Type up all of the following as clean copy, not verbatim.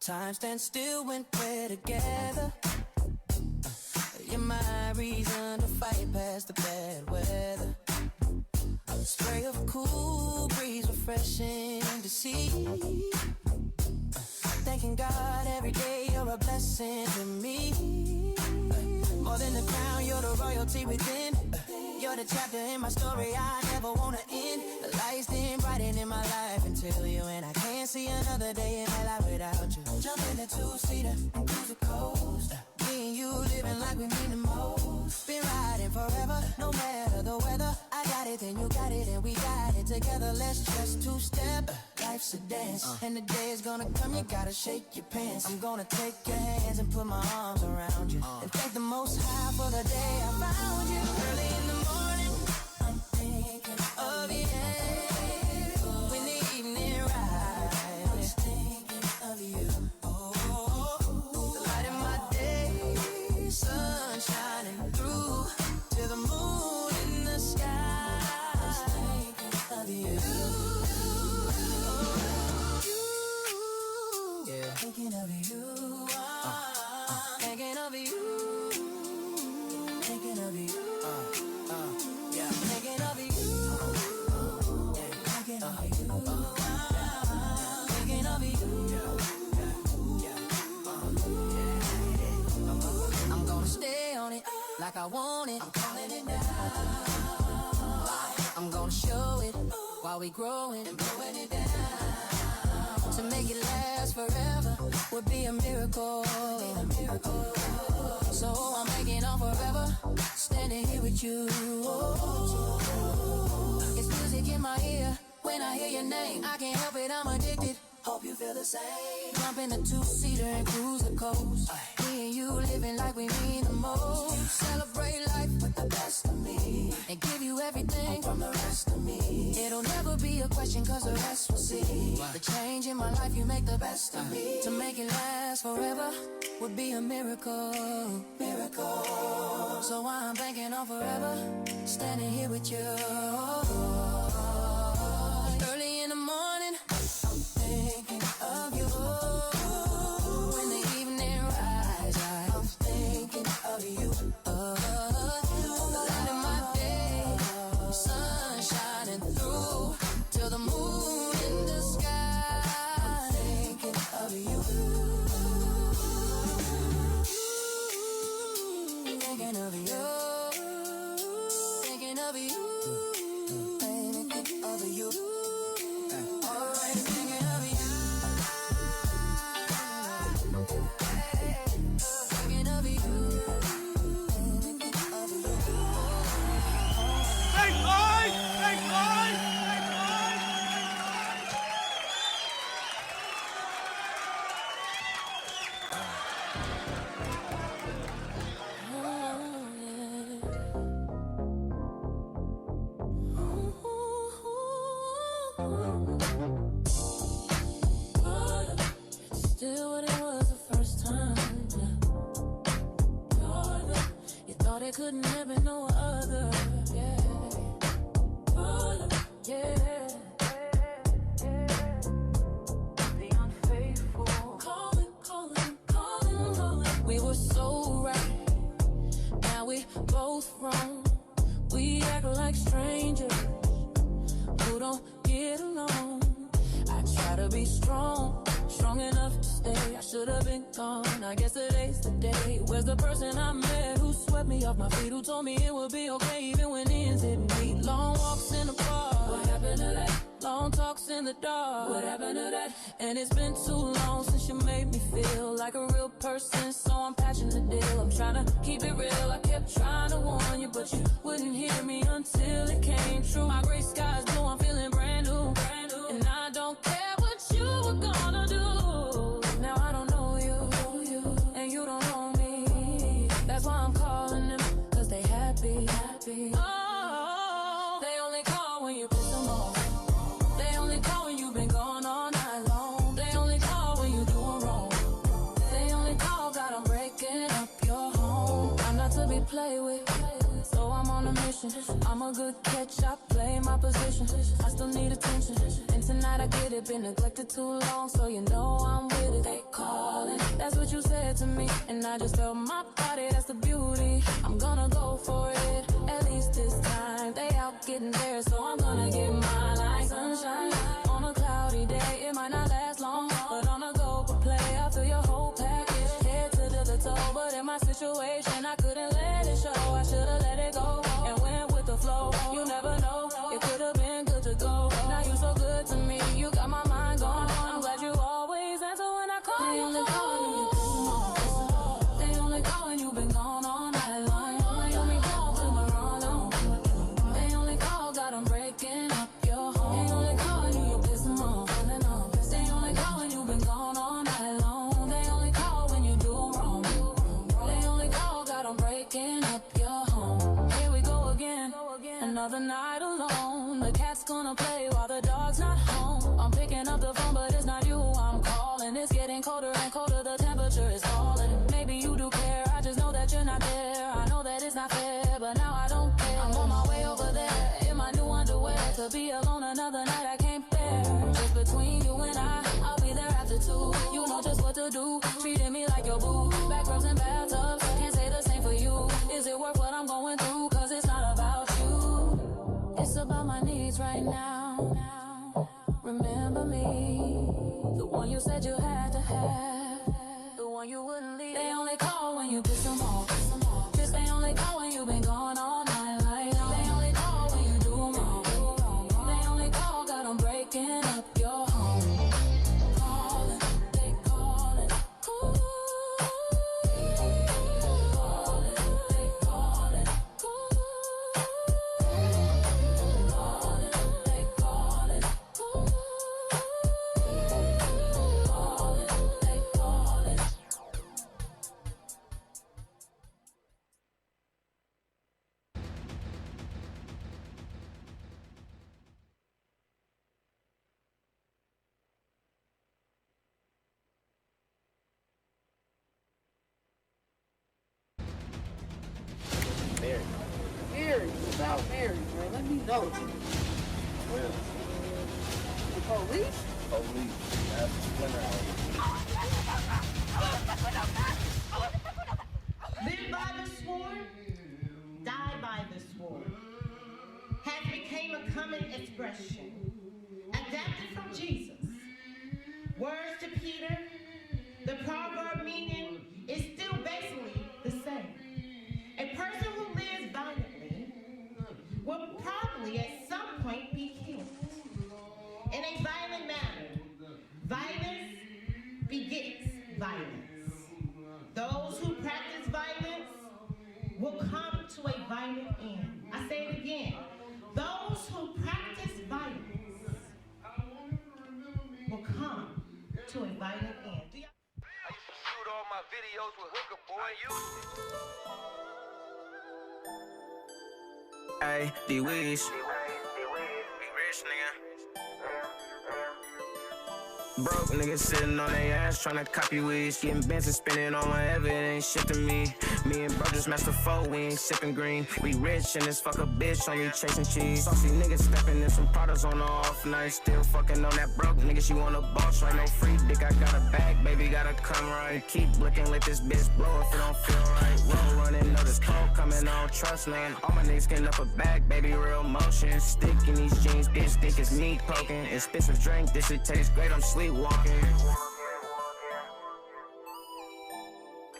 Time stands still when we're together. You're my reason to fight past the bad weather. A spray of cool breeze, refreshing to see. Thanking God every day, you're a blessing to me. More than the crown, you're the royalty within. You're the chapter in my story I never wanna end. The lights dim brighten in my life until you, and I can't see another day in my life without you. Jump in the two-seater and cruise the coast. Me and you living like we mean the most. Been riding forever, no matter the weather. I got it, then you got it, and we got it together. Let's just two-step. Life's a dance, and the day is gonna come, you gotta shake your pants. I'm gonna take your hands and put my arms around you, and thank the Most High for the day I found you. Early in the morning, I'm thinking of you. When the evening rises, I'm just thinking of you. The light of my day, sun shining through, to the moon in the sky. I'm just thinking of you. Thinking of you, thinking of you, thinking of you, yeah, thinking of you, thinking of you, thinking of you. I'm gonna stay on it like I want it. I'm calling it down. I'm gonna show it while we growing and blowing it down. To make it last forever would be a miracle. So I'm making on forever, standing here with you. It's music in my ear when I hear your name. I can't help it, I'm addicted. Hope you feel the same. Jump in a two-seater and cruise the coast. Me and you living like we mean the most. Celebrate life with the best of me, and give you everything from the rest of me. It'll never be a question, cause the rest we'll see. The change in my life, you make the best of me. To make it last forever would be a miracle. So I'm banking on forever, standing here with you. Early in the morning, I'm thinking of you. When the evening rises, I'm thinking of you. The light of my day, sun shining through, till the moon in the sky. I'm thinking of you. Thinking of you. Thinking of you. Thinking of you. Alright, thinking of you. Thinking of you. Thinking of you. Take mine! Take mine! Still what it was the first time. You thought it couldn't happen no other. Yeah. The unfaithful. Calling. We were so right. Now we both wrong. We act like strangers who don't get along. I try to be strong enough to stay. I should have been gone. I guess today's the day. Where's the person I met who swept me off my feet, who told me it would be okay even when ends didn't meet? Long walks in the park, what happened to that? Long talks in the dark, what happened to that? And it's been too long since you made me feel like a real person, so I'm patching the deal. I'm trying to keep it real. I kept trying to warn you, but you wouldn't hear me until it came true. My gray skies blue, I'm feeling brand new. And I don't care what you were gonna do. Now I don't know you, and you don't know me. That's why I'm calling them, cause they happy. Oh, they only call when you piss them off. They only call when you've been gone all night long. They only call when you doing wrong. They only call, God, I'm breaking up your home. I'm not to be played with, so I'm on on a mission. I'm a good catch, I play my position. I still need attention, and tonight I get it. Been neglected too long, so you know I'm with it. They calling, that's what you said to me, and I just felt my body, that's the beauty. I'm gonna go for it, at least this time. They out getting there, so I'm gonna get mine like sunshine. On a cloudy day, it might not last long, but on a go for play, I feel your whole package, head to the toe. But in my situation, I couldn't let it show. I should've let it go and went with the flow. You never know, it could've been good to go. Now you so good to me, you got my mind going. I'm glad you always answer when I call. They only call when you piss them off. They only call when you been gone all night long. You only call to my wrong. They only call, got them breaking up your home. They only call when you piss them off. They only call when you been gone all night long. They only call when you do wrong. They only call, got them breaking up your home. Here we go again, another night alone. The cat's gonna play while the dog's not home. I'm picking up the phone, but it's not you I'm calling. It's getting colder and colder, the temperature is falling. Maybe you do care, I just know that you're not there. I know that it's not fair, but now I don't care. I'm on my way over there, in my new underwear. To be alone another night, I can't bear. Just between you and I'll be there after 2. You know just what to do, treating me like your boo. Back rubs and bathtubs, can't say the same for you. Is it worth what I'm going through? Cause it's not about you, it's about my needs right now. Remember me, the one you said you had to have, the one you wouldn't leave. They only call when you piss them off. Just they only call when you been gone all night. Like they only call when you do wrong. They only call, got them breaking up your home. Calling, they calling. Ooh. Calling, they calling. Ooh. Calling, they calling. Ooh. Calling, they calling. Mary, without Mary, man, let me know. Well, The police? police, that's splinter out. Live by the sword, die by the sword, has became a common expression, adapted from Jesus. Words to Peter, the proverb meaning is still basically the same. A person who lives violently will probably at some point be killed. In a violent manner, violence begets violence. Those who practice violence will come to a violent end. I say it again. Those who practice violence will come to a violent end. I used to shoot all my videos with hooker boy. Hey, D-Weez. Big rich nigga. Broke niggas sitting on their ass tryna copy weeds. Getting bents and spending on whatever, it ain't shit to me. Me and bro just matched the 4, we ain't sipping green. We rich and this fuck a bitch, only chasing cheese. Saucy niggas stepping in some products on the off night. Still fucking on that broke nigga, she want a boss right? No free dick, I got a bag, baby, gotta come right. Keep looking, let this bitch blow if it don't feel right. Roll running, know this cold coming, I don't trust none. All my niggas getting up a bag, baby, real motion. Stick in these jeans, bitch, think it's me poking. Expensive drink, this shit tastes great, I'm sleepwalking.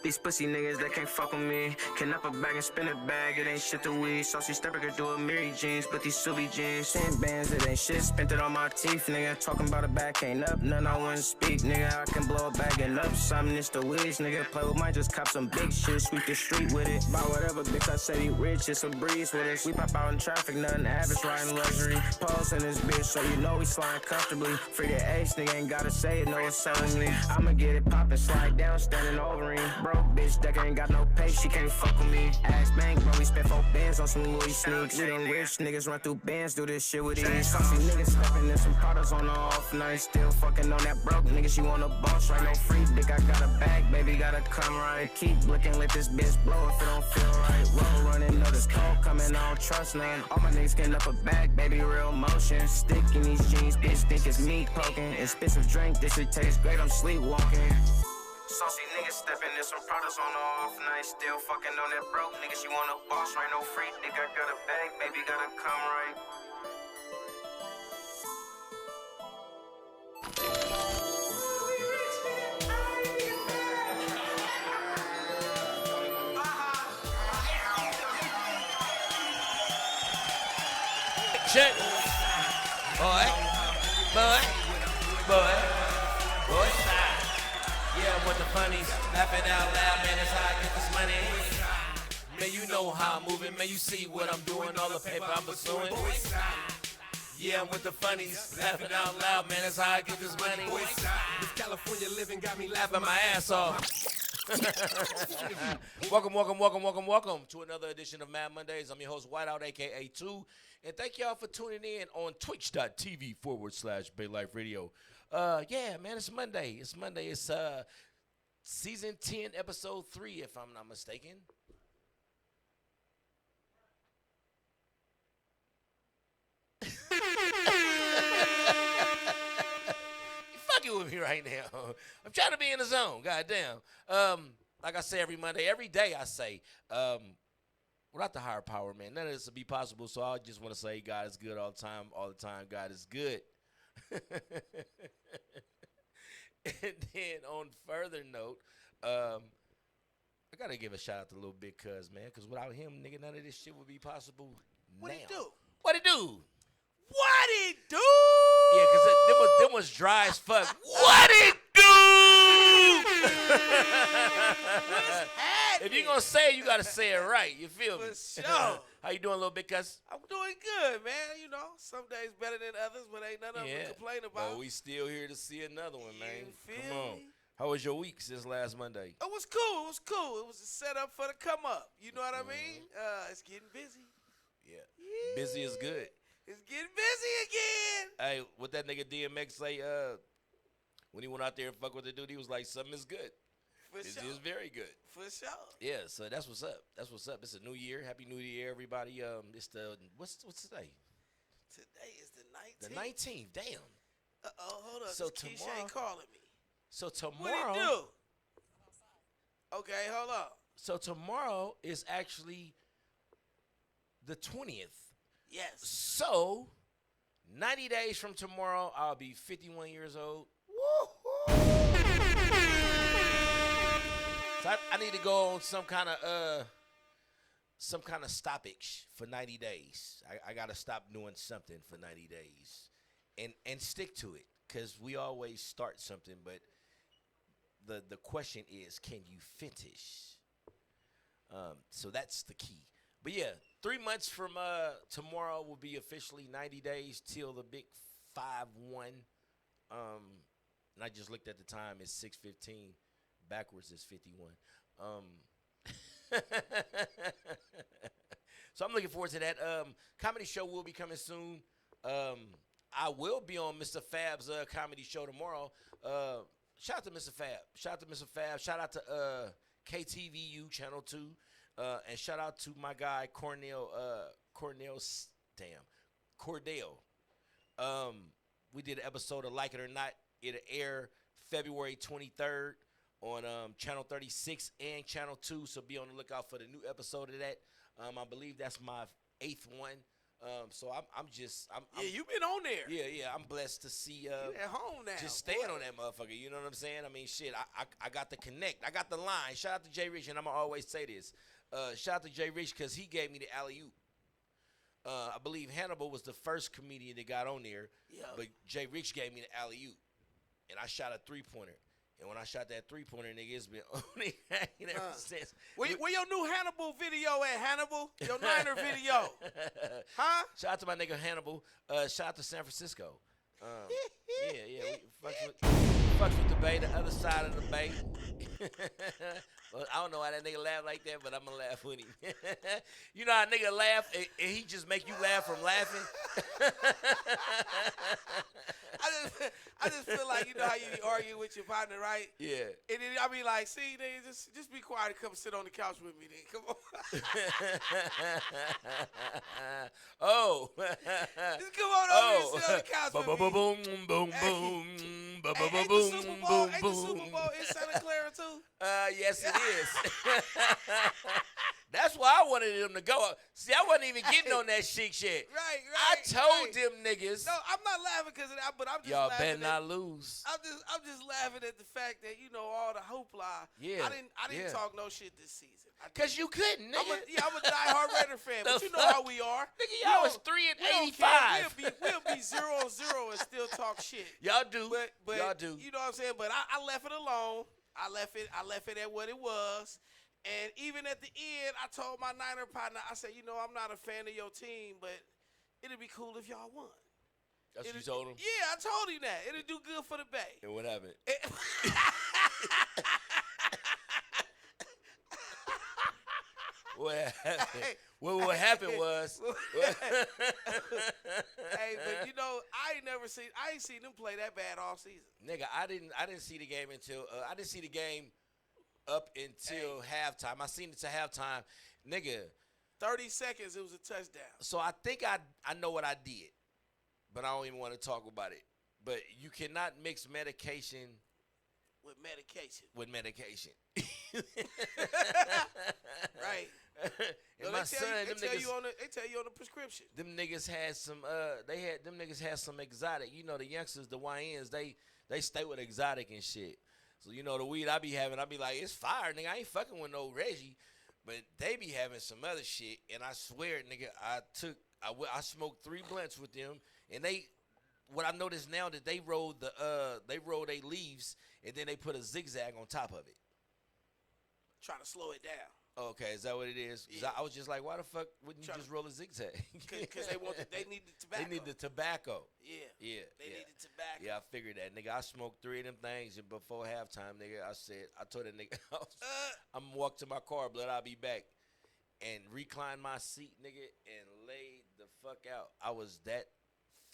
These pussy niggas that can't fuck with me. Can up a bag and spin a bag, it ain't shit to weed. Saucy stepper could do a Mary jeans, but these Subi jeans 10 bands, it ain't shit, spent it on my teeth, nigga. Talking about a bag, can't up, none I wouldn't speak, nigga. I can blow a bag and up something, it's the wigs, nigga. Play with mine, just cop some big shit, sweep the street with it. Buy whatever, bitch, I say he rich, it's a breeze with us. We pop out in traffic, nothing average, riding luxury. Pose in this bitch, so you know we sliding comfortably. Free the ace, nigga, ain't gotta say it, no, it's selling me. I'ma get it poppin', slide down, standing over him. Bro, broke bitch that ain't got no pay, she can't fuck with me. Ass bang, bro, we spent 4 bands on some Louis sneaks. We them rich niggas run through bands, do this shit with ease. Saucy niggas stepping in some products on the off night. Still fucking on that broke nigga, she want a boss, right? No free dick, I got a bag, baby, gotta come right. Keep looking, let this bitch blow if it don't feel right. Roll running, know this cold coming, I don't trust none. All my niggas getting up a bag, baby, real motion. Stick in these jeans, bitch, think it's me poking. Expensive drink, this shit tastes great, I'm sleepwalking. Saucy niggas stepping in some products on the off night. Still fucking on that broke nigga, she want a boss, right? No free dick, I got a bag, baby, gotta come right. Check. Boy. Yeah, I'm with the funnies, laughing out loud, man, that's how I get this money. Man, you know how I'm moving, man, you see what I'm doing, all the paper I'm pursuing. Yeah, I'm with the funnies, laughing out loud, man, that's how I get this money. This California living got me laughing my ass off. Welcome to another edition of Mad Mondays. I'm your host, Whiteout, a.k.a. 2. And thank y'all for tuning in on twitch.tv/BayLife Radio. Yeah, man, it's Monday. It's season 10, episode 3, if I'm not mistaken. You fucking with me right now. I'm trying to be in the zone, goddamn. Like I say every Monday, every day I say, without the higher power, man, none of this would be possible. So I just want to say God is good all the time. God is good. And then on further note, I got to give a shout out to Lil Big Cuz, man, because without him, nigga, none of this shit would be possible. What'd he do? What'd he do? Yeah, because them was dry as fuck. What'd he do? If you're going to say it, you got to say it right. You feel me? For sure. How you doing, Lil Big Cuz? I'm doing good, man. You know, some days better than others, but ain't none of them to complain about. But we still here to see another one, man. Feel Come on. me? How was your week since last Monday? It was cool. It was a setup for the come up. You know what I mean? It's getting busy. Yeah. Busy is good. It's getting busy again. Hey, what that nigga DMX say, when he went out there and fuck with the dude, he was like, something is good. For It's sure. just very good. For sure. Yeah, so that's what's up. It's a new year. Happy New Year, everybody. It's the what's today? Today is the 19th. The 19th. Damn. Hold up. So Keisha tomorrow- ain't calling me. So tomorrow. What he do? Okay, hold up. So tomorrow is actually the 20th. Yes. So 90 days from tomorrow, I'll be 51 years old. So I need to go on some kind of stoppage for 90 days. I got to stop doing something for 90 days and stick to it, because we always start something, but the question is, can you finish? So that's the key. But yeah, 3 months from tomorrow will be officially 90 days till the big 5-1. And I just looked at the time. It's 6:15. Backwards is 51. So I'm looking forward to that. Comedy show will be coming soon. I will be on Mr. Fab's comedy show tomorrow. Shout out to Mr. Fab. Shout out to KTVU Channel 2. And shout out to my guy Cordell. We did an episode of Like It or Not. It'll air February 23rd on Channel 36 and Channel 2. So be on the lookout for the new episode of that. I believe that's my 8th one. So I'm You've been on there. Yeah. I'm blessed to see You at home now. just staying on that motherfucker. You know what I'm saying? I mean, shit. I got the connect. I got the line. Shout out to Jay Rich, and I'm gonna always say this. Shout out to Jay Rich, because he gave me the alley-oop. I believe Hannibal was the first comedian that got on there, but Jay Rich gave me the alley-oop, and I shot a three-pointer. And when I shot that three-pointer, nigga, it's been only hanging ever since. Where your new Hannibal video at, Hannibal? Your Niner video. Huh? Shout out to my nigga Hannibal. Shout out to San Francisco. Yeah. We fucks with the bay, the other side of the bay. Well, I don't know why that nigga laugh like that, but I'm gonna laugh with him. You know how a nigga laugh and he just make you laugh from laughing? I just feel like, you know how you be arguing with your partner, right? Yeah. And then I be like, see, nigga, just be quiet and come sit on the couch with me, then. Come on. Oh. Just come on over and sit on the couch with me. Boom, boom, boom. Ain't the Super Bowl in Santa Clara, too? Yes, it is. That's why I wanted them to go. See, I wasn't even getting on that chic shit. Right. I told them niggas. No, I'm not laughing because of that, but I'm just y'all laughing. better not lose. I'm just laughing at the fact that, you know, all the hoopla. Yeah. I didn't talk no shit this season. Because you couldn't, nigga. I'm a diehard Raider fan, but you know how we are. Nigga, y'all was 3-85. We'll be 0-0 and still talk shit. Y'all do. But y'all do. You know what I'm saying? But I left it alone. I left it at what it was. And even at the end, I told my Niner partner, I said, you know, I'm not a fan of your team, but it'd be cool if y'all won. That's what you told him? Yeah, I told him that. It'd do good for the Bay. And what happened? What happened? What happened was. Hey, but you know, I ain't seen them play that bad all season. Nigga, I didn't see the game until I didn't see the game up until halftime. I seen it to halftime. Nigga. 30 seconds, it was a touchdown. So I think I know what I did, but I don't even want to talk about it. But you cannot mix medication with medication. Right. And no, my son, they tell you on the prescription. Them niggas had some some exotic. You know, the youngsters, the YNs, they stay with exotic and shit. So, you know, the weed I be having, I be like, it's fire, nigga. I ain't fucking with no Reggie. But they be having some other shit, and I swear, nigga, I smoked 3 blunts with them, and what I noticed now that they rolled their leaves, and then they put a zigzag on top of it. Trying to slow it down. Okay, is that what it is? Yeah. I was just like, why the fuck wouldn't you just roll a zigzag? Because they need the tobacco. They need the tobacco. Yeah. They need the tobacco. Yeah, I figured that, nigga. I smoked 3 of them things, and before halftime, nigga, I told that nigga, I'm gonna walk to my car, blood. I'll be back, and recline my seat, nigga, and lay the fuck out. I was that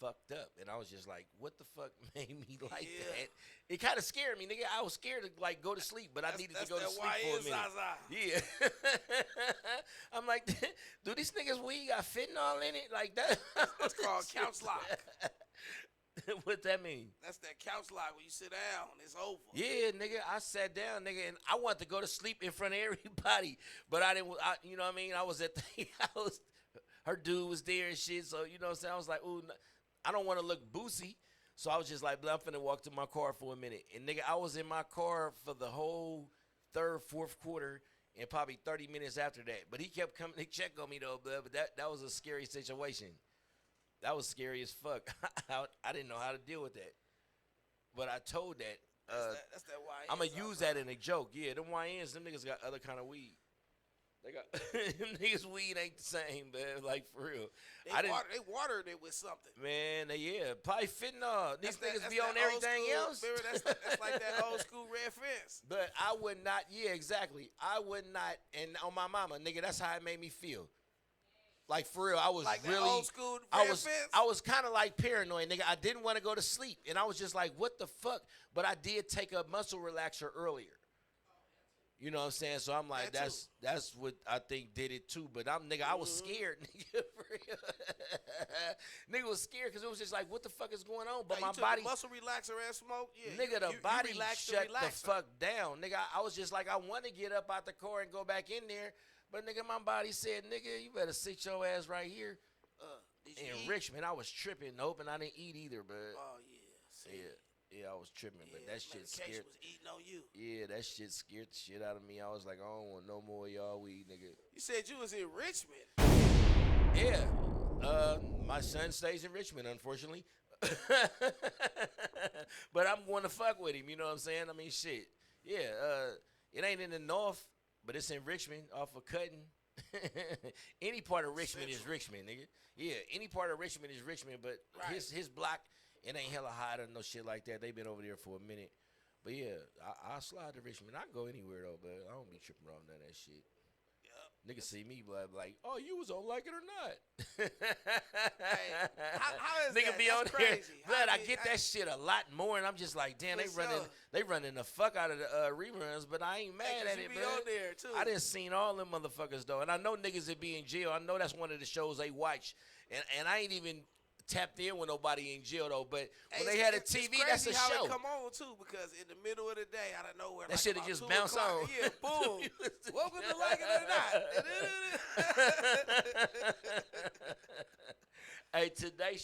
fucked up, and I was just like, what the fuck made me like that? It kind of scared me, nigga. I was scared to like go to sleep, but I needed to go to sleep for a minute. Yeah. I'm like, do these niggas weed got fentanyl in it like that? That's called couch lock. What that mean? That's that couch lock when you sit down, it's over. Yeah, nigga, I sat down, nigga, and I wanted to go to sleep in front of everybody, but I didn't. You know what I mean? I was at the house. Her dude was there and shit, so you know what I'm saying? I was like, ooh, I don't want to look boozy. So I was just like, I'm finna walk to my car for a minute. And, nigga, I was in my car for the whole third, fourth quarter and probably 30 minutes after that. But he kept coming to check on me, though, but that was a scary situation. That was scary as fuck. I didn't know how to deal with that. But I told that. That's that YN. I'm going to use that in a joke. Yeah, them YNs, them niggas got other kind of weed. They got them niggas weed ain't the same, man. Like for real. They watered it with something. Man, probably fentanyl. These niggas be on everything else. Remember, that's like that old school red fence. But I would not. Yeah, exactly. I would not. And on my mama, nigga, that's how it made me feel. Like for real, I was like really. That old school red fence? I was kind of like paranoid, nigga. I didn't want to go to sleep, and I was just like, what the fuck? But I did take a muscle relaxer earlier. You know what I'm saying? So I'm like, that's what I think did it too. But I was scared, nigga. For real. Nigga was scared because it was just like, what the fuck is going on? But my body, muscle relaxer and smoke. Yeah, nigga, the body shut the fuck down, nigga. I was just like, I want to get up out the car and go back in there, but nigga, my body said, nigga, you better sit your ass right here. In Richmond, I was tripping, hoping I didn't eat either, but yeah, I was tripping, but that shit scared. Was eating on you. Yeah, that shit scared the shit out of me. I was like, I don't want no more of y'all weed, nigga. You said you was in Richmond. Yeah. My son stays in Richmond, unfortunately. But I'm going to fuck with him, you know what I'm saying? I mean, shit. Yeah, it ain't in the north, but it's in Richmond off of Cutting. Any part of Richmond is Richmond, nigga. Yeah, any part of Richmond is Richmond, but his block, it ain't hella hot or no shit like that. They been over there for a minute. But yeah, I slide to Richmond. I go anywhere though, but I don't be tripping around none of that shit. Niggas see me, but like, oh, you was on Like It or Not. Hey, how is Nigga that? be That's on crazy. there. Blood, I get that shit a lot more, and I'm just like, damn, they running the fuck out of the reruns, but I ain't mad at it, be man. on there too. I done seen all them motherfuckers though, and I know niggas that be in jail. I know that's one of the shows they watch, and I ain't even tapped in with nobody in jail though. But when they had a TV, that's a how show. It come on too, because in the middle of the day, out of nowhere, That like shit'll about just 2 bounce o'clock, on. Yeah, boom. Welcome to Like It or Not. Hey, today's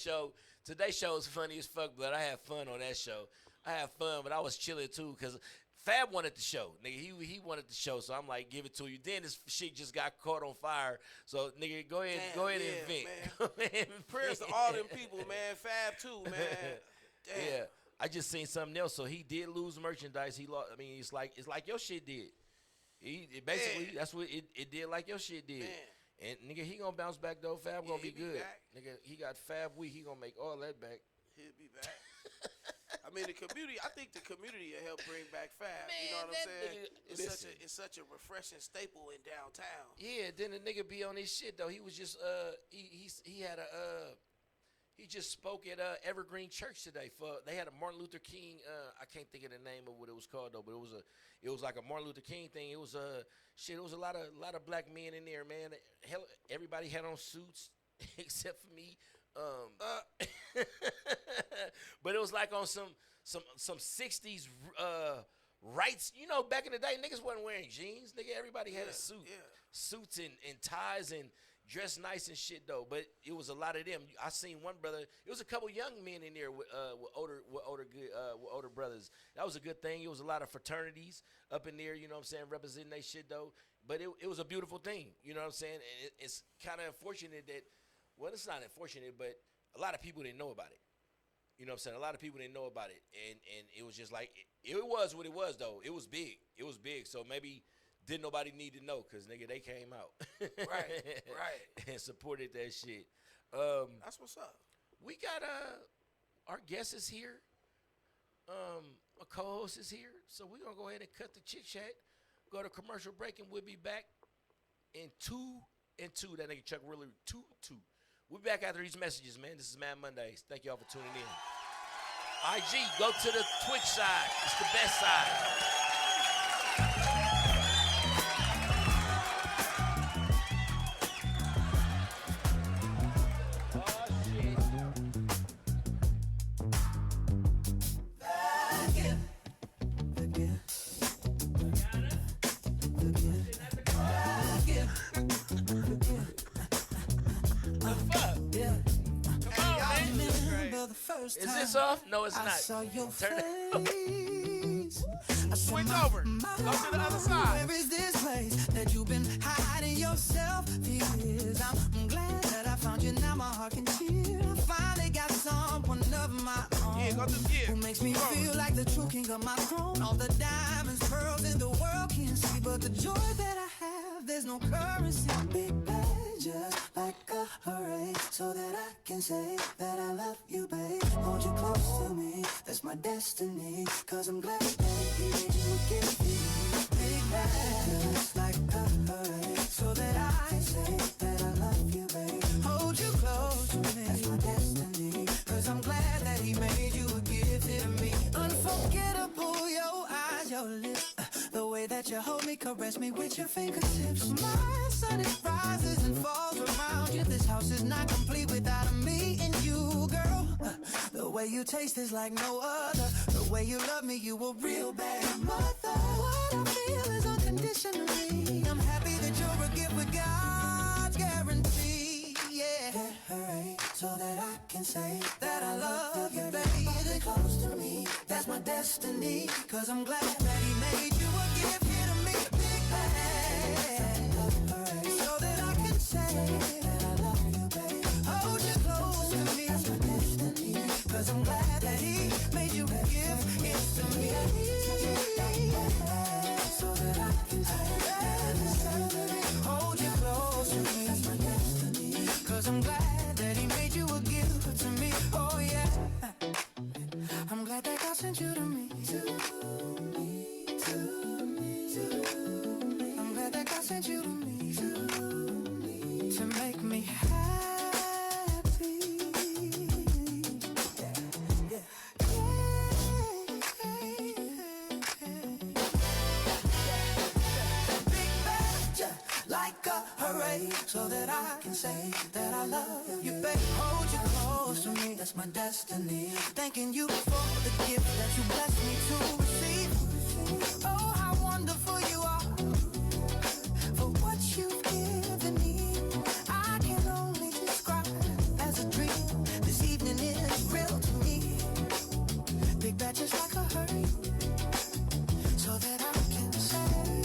show is funny as fuck, but I had fun on that show. I had fun, but I was chilling too because Fab wanted the show. Nigga, he wanted the show, so I'm like, give it to you. Then this shit just got caught on fire. So, nigga, go ahead and vent. Go ahead and Prayers to vent. all them people, man. Fab too, man. Damn. Yeah, I just seen something else. So he did lose merchandise. He lost. I mean, it's like your shit did. Basically, that's what it did. Like your shit did. Man. And nigga, he gonna bounce back though. Fab gonna be he good. back. Nigga, he got Fab Week. He gonna make all that back. He'll be back. I mean, the community. I think the community will help bring back Fab. You know Man, what I'm that saying? nigga- It's such a refreshing staple in downtown. Yeah, then the nigga be on his shit though. He was just he had a he just spoke at Evergreen Church today they had a Martin Luther King I can't think of the name of what it was called though, but it was like a Martin Luther King thing. It was shit. It was a lot of black men in there, man. Hell, everybody had on suits except for me. But it was like on some 60s rights. You know, back in the day, niggas wasn't wearing jeans. Nigga, everybody had a suit. Yeah. Suits and ties and dressed nice and shit though. But it was a lot of them. I seen one brother. It was a couple young men in there with older brothers. That was a good thing. It was a lot of fraternities up in there. You know what I'm saying, representing they shit though. But it was a beautiful thing. You know what I'm saying. And it's kind of unfortunate that. Well, it's not unfortunate, but a lot of people didn't know about it. You know what I'm saying? A lot of people didn't know about it. And it was just like, it was what it was, though. It was big. It was big. So maybe didn't nobody need to know because, nigga, they came out. Right. And supported that shit. That's what's up. We got our guest is here. A co-host is here. So we're going to go ahead and cut the chit-chat, go to commercial break, and we'll be back in 2 and 2. That nigga Chuck really 2. We'll be back after these messages, man. This is Mad Mondayz. Thank y'all for tuning in. IG, go to the Twitch side. It's the best side. Is this off? No, it's not. Turn it up. Switch over. Go to the other side. Where is this place that you've been hiding yourself? Years. I'm glad that I found you. Now my heart can cheer. I finally got someone of my own. Yeah, go to the gear. Who makes me feel like the true king of my throne. All the diamonds, pearls in the world can't see, but the joy that I have, there's no currency. Big bad, just like a hooray, so that I can say that I love you, babe. Hold you close to me, that's my destiny. Cause I'm glad that he made you a gift. Big bad, just like a hooray, so that I can say that I love you, babe. Hold you close to me, that's my destiny. Cause I'm glad that he made you a gift to me. Unforgettable, your eyes, your lips, the way that you hold me, caress me with your fingertips. My sun, it rises and falls around you. This house is not complete without me and you, girl. The way you taste is like no other. The way you love me, you a real bad mother. What I feel is unconditionally. I'm happy that you're a gift with God's guarantee. Yeah, hooray, so that I can say that I love you, baby. Get close to me, that's my destiny. Cause I'm glad that he made you a gift here to me. Big bad, hooray, so that I can say that I love you, baby. Hold you close to me, that's my destiny. Cause I'm glad that he made you a gift here to me. So that I can say that hold you close to me, that's my destiny. Cause I'm glad that he made you a gift to me. Oh yeah, I'm glad that God sent you to me too. to make me happy. Yeah. Big bad, yeah, like a hooray, so that I can say that I love you, babe. Hold you close to me, that's my destiny. Thanking you for the gift that you blessed me to receive. Oh, how wonderful you are, for what you've given me. I can only describe as a dream. This evening is real to me. Big bad just like a hurry, so that I can say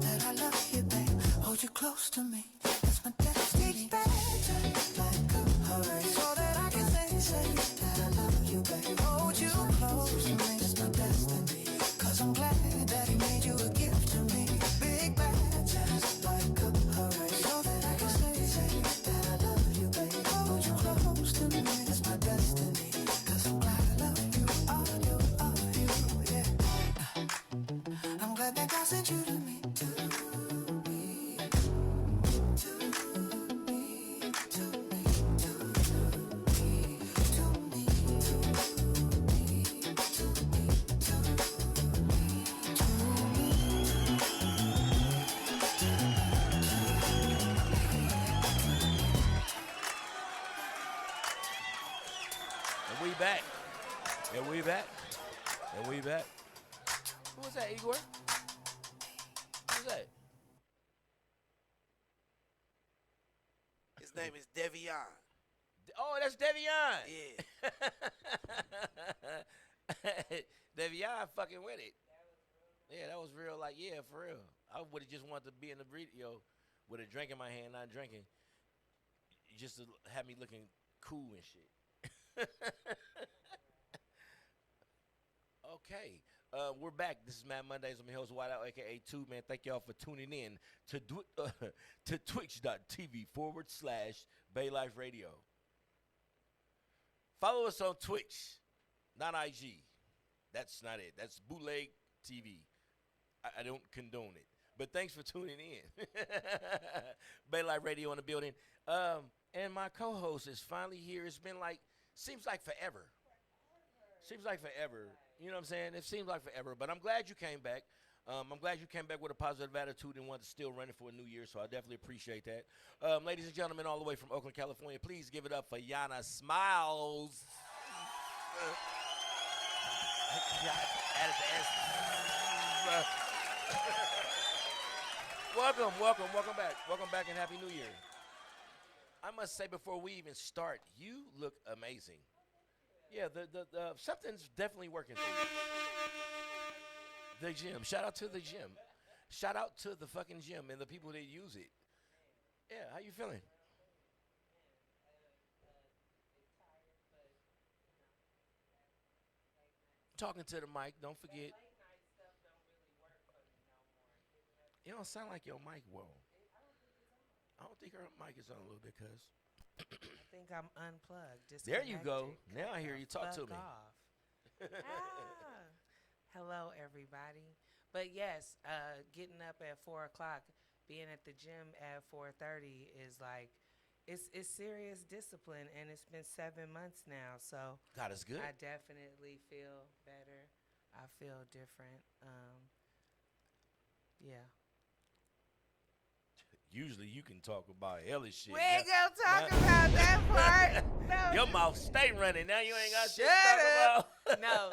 that I love you, babe. Hold you close to me, that's my destiny. Big bad just like a hurry, so that I can say that I love you, babe. Hold you close to me, that's my destiny. 'Cause I'm glad that he made you a gift to me. Big bad just like a hurry, so that I can say that I love you, babe. Hold you close to me, that's my destiny. 'Cause I'm glad I love you, yeah. I'm glad that God sent you to me, to me, to me, to me, to me, to me, to me, to me. And we back. And we back. And we back. Who was that, Igor? Who's that? His name is Devion. Oh, that's Devion. Yeah. Devion fucking with it. Yeah, that was real. Like, yeah, for real. I would have just wanted to be in the video with a drink in my hand, not drinking, just to have me looking cool and shit. Okay, we're back. This is Mad Mondays. I'm your host, White Out, aka 2 Man. Thank y'all for tuning in to to twitch.tv/Bay Life Radio. Follow us on Twitch, not IG. That's not it. That's Bootleg TV. I don't condone it. But thanks for tuning in. Bay Life Radio in the building. And my co-host is finally here. It's been like, seems like forever. Seems like forever. You know what I'm saying? It seems like forever. But I'm glad you came back. I'm glad you came back with a positive attitude and wanted to still run it for a new year. So I definitely appreciate that. Ladies and gentlemen, all the way from Oakland, California, please give it up for Yana Smiles. Welcome back, and Happy New Year. I must say before we even start, you look amazing. Yeah, the something's definitely working for you. The gym. Shout out to the gym. Shout out to the fucking gym and the people that use it. Yeah, how you feeling? Talking to the mic, don't forget. You don't sound like your mic well. I don't think her mic is on a little bit, cuz. I think I'm unplugged. There you go. Now I hear you. Talk to me. Hello, everybody. But yes, getting up at 4 o'clock, being at the gym at 4:30 is like, it's serious discipline, and it's been 7 months now. So God is good. I definitely feel better. I feel different. Yeah. Usually you can talk about hellish shit. We ain't gonna talk about that part. No. Your mouth stay running. Now you ain't got shit to Shut talk about. No,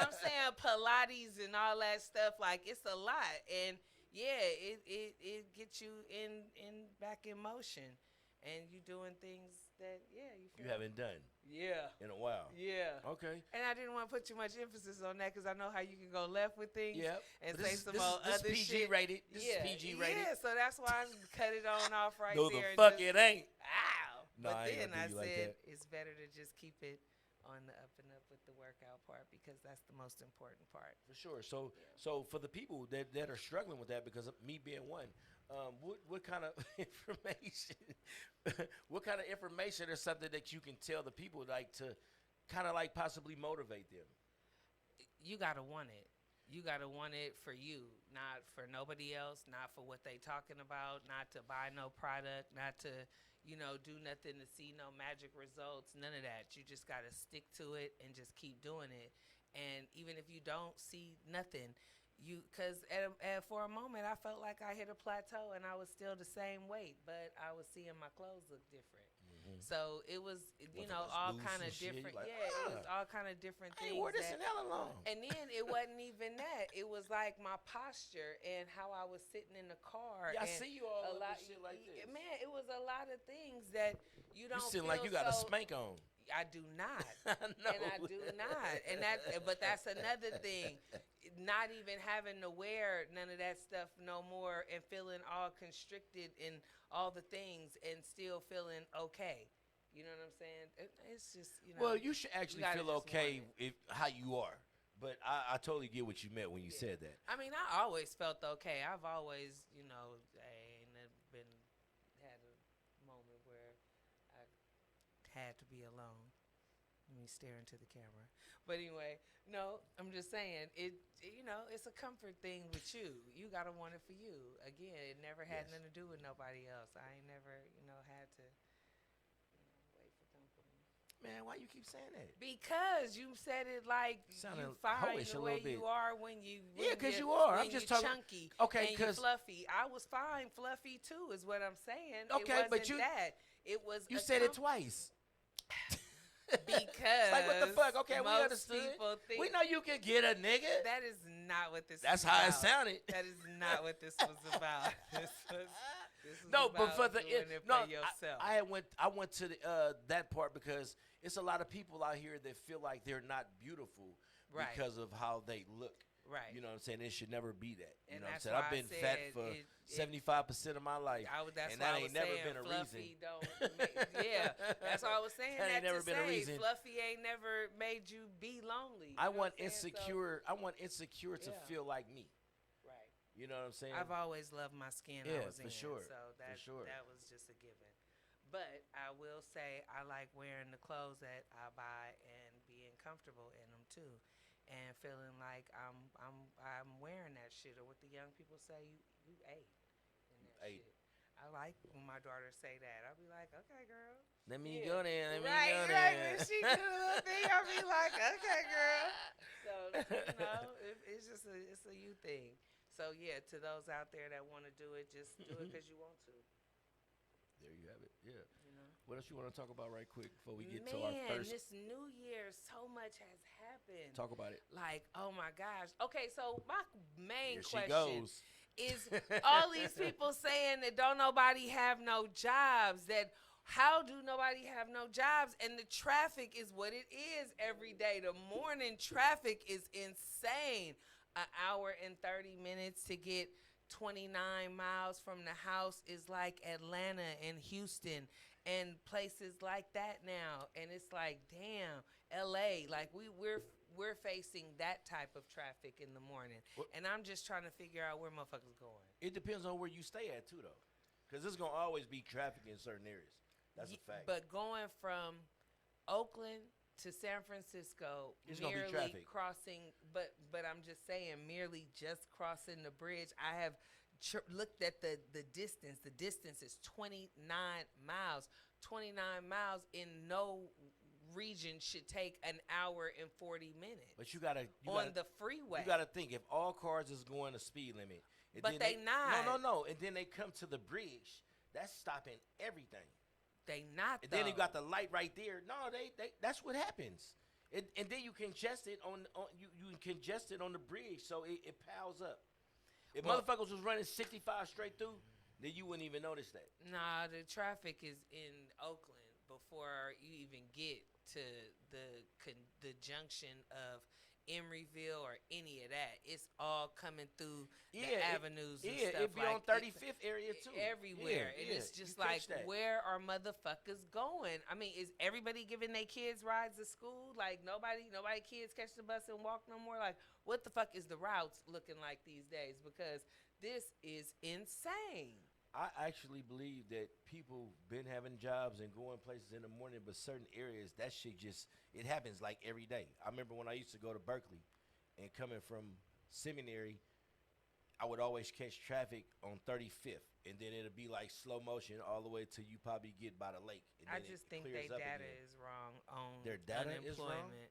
I'm saying Pilates and all that stuff. Like, it's a lot, and yeah, it gets you in back in motion, and you doing things that you feel. You haven't done. Yeah. In a while. Yeah. Okay. And I didn't want to put too much emphasis on that because I know how you can go left with things. Yep. And But say this some is other PG shit. rated. This is PG rated. Yeah, so that's why I cut it on off right No, there. the fuck and it ain't. Ow. No, But I ain't then gonna I do you like said that. it's better to just keep it on the up and up with the workout part because that's the most important part. For sure. So for the people that are struggling with that, because of me being one, what kind of information what kind of information or something that you can tell the people, like, to kind of like possibly motivate them? You gotta want it. You gotta want it for you, not for nobody else, not for what they talking about, not to buy no product, not to, do nothing to see no magic results, none of that. You just gotta stick to it and just keep doing it. And even if you don't see nothing, cause for a moment I felt like I hit a plateau and I was still the same weight, but I was seeing my clothes look different. So it was, all kind of different. Like, it was all kind of different I things. ain't wore this in hella long. And then it wasn't even that. It was like my posture and how I was sitting in the car. Yeah, I and see you all a up lot, and shit like this. Man, it was a lot of things that you don't. You seem feel like you got a so, spank on. I do not. No. And I do not. But that's another thing. Not even having to wear none of that stuff no more and feeling all constricted in all the things and still feeling okay. You know what I'm saying? It's just, Well, you should actually gotta feel just okay want it. how you are. But I totally get what you meant when you said that. I mean, I always felt okay. I've always, I ain't been had a moment where I had to be alone. Let me stare into the camera. But anyway, no, I'm just saying it's a comfort thing with you. You gotta want it for you. Again, it never had nothing to do with nobody else. I ain't never, had to. Wait for company. Man, why you keep saying that? Because you said it like Sounded you fine hoish the a way little bit. you are when you. Yeah, 'cause you are. I'm when just you talking- chunky. okay, and you 'cause- fluffy. I was fine, fluffy too, is what I'm saying. Okay, it but wasn't you- that. It was. You a said it twice. Because Like, what the fuck? Okay, we most understood. people think We know you can get a nigga. that is not what this. That's was how it about. sounded. That is not what this was about. This was No, but for about the doing it no, for yourself. I went to the that part because it's a lot of people out here that feel like they're not beautiful Right. because of how they look. Right. You know what I'm saying? It should never be that. You And know what I'm that's saying? why I've I been said fat for 75% of my life. That's and why that I ain't was never saying been a fluffy reason. yeah, that's why I was saying That ain't that never to been a say reason. fluffy ain't never made you be lonely. I You know want what I'm saying? insecure. I want insecure to Yeah. feel like me. So, right. You know what I'm saying? I've always loved my skin. Yeah, I was for in, sure, so that for sure. that was just a given. But I will say I like wearing the clothes that I buy and being comfortable in them too, and feeling like I'm wearing that shit, or what the young people say, you ate in that ate. shit. I like when my daughters say that. I'll be like, okay, girl. Let me Yeah. go there. Let me Right, go right. there. When she do the little thing, I'll be like, okay, girl. So it's just it's a you thing. So yeah, to those out there that want to do it, just do it because you want to. There you have it. Yeah. You know. What else you want to talk about right quick before we get to our Man, first? this New Year, so much has happened. Talk about it. Like, oh my gosh. Okay, so my main Here she question goes. is all these people saying that don't nobody have no jobs, that how do nobody have no jobs? And the traffic is what it is every day. The morning traffic is insane. An hour and 30 minutes to get 29 miles from the house is like Atlanta and Houston and places like that now. And it's like, damn, LA, like we're facing that type of traffic in the morning. And I'm just trying to figure out where motherfuckers going. It depends on where you stay at too, though, because there's gonna always be traffic in certain areas. That's a fact. But going from Oakland to San Francisco, It's gonna be merely traffic. crossing, but I'm just saying, merely just crossing the bridge. I have looked at the distance. The distance is 29 miles. 29 miles in no region should take an hour and 40 minutes. But you gotta on the freeway. You gotta think if all cars is going the speed limit. And But then they not. No. And then they come to the bridge. That's stopping everything. They not. And then you got the light right there. No, they that's what happens. And then you congest it on you congest it on the bridge, so it piles up. If motherfuckers was running 65 straight through, then you wouldn't even notice that. Nah, the traffic is in Oakland before you even get to the junction of Emeryville or any of that. It's all coming through the avenues and stuff. It'd be on 35th area too. Everywhere. Yeah, and it's you just catch like, that. where are motherfuckers going? I mean, is everybody giving their kids rides to school? Like, nobody kids catch the bus and walk no more? Like, what the fuck is the routes looking like these days? Because this is insane. I actually believe that people been having jobs and going places in the morning, but certain areas, that shit just, it happens like every day. I remember when I used to go to Berkeley and coming from seminary, I would always catch traffic on 35th, and then it'll be like slow motion all the way till you probably get by the lake. And I then just it think clears their up data again. is wrong on Their data is wrong? unemployment.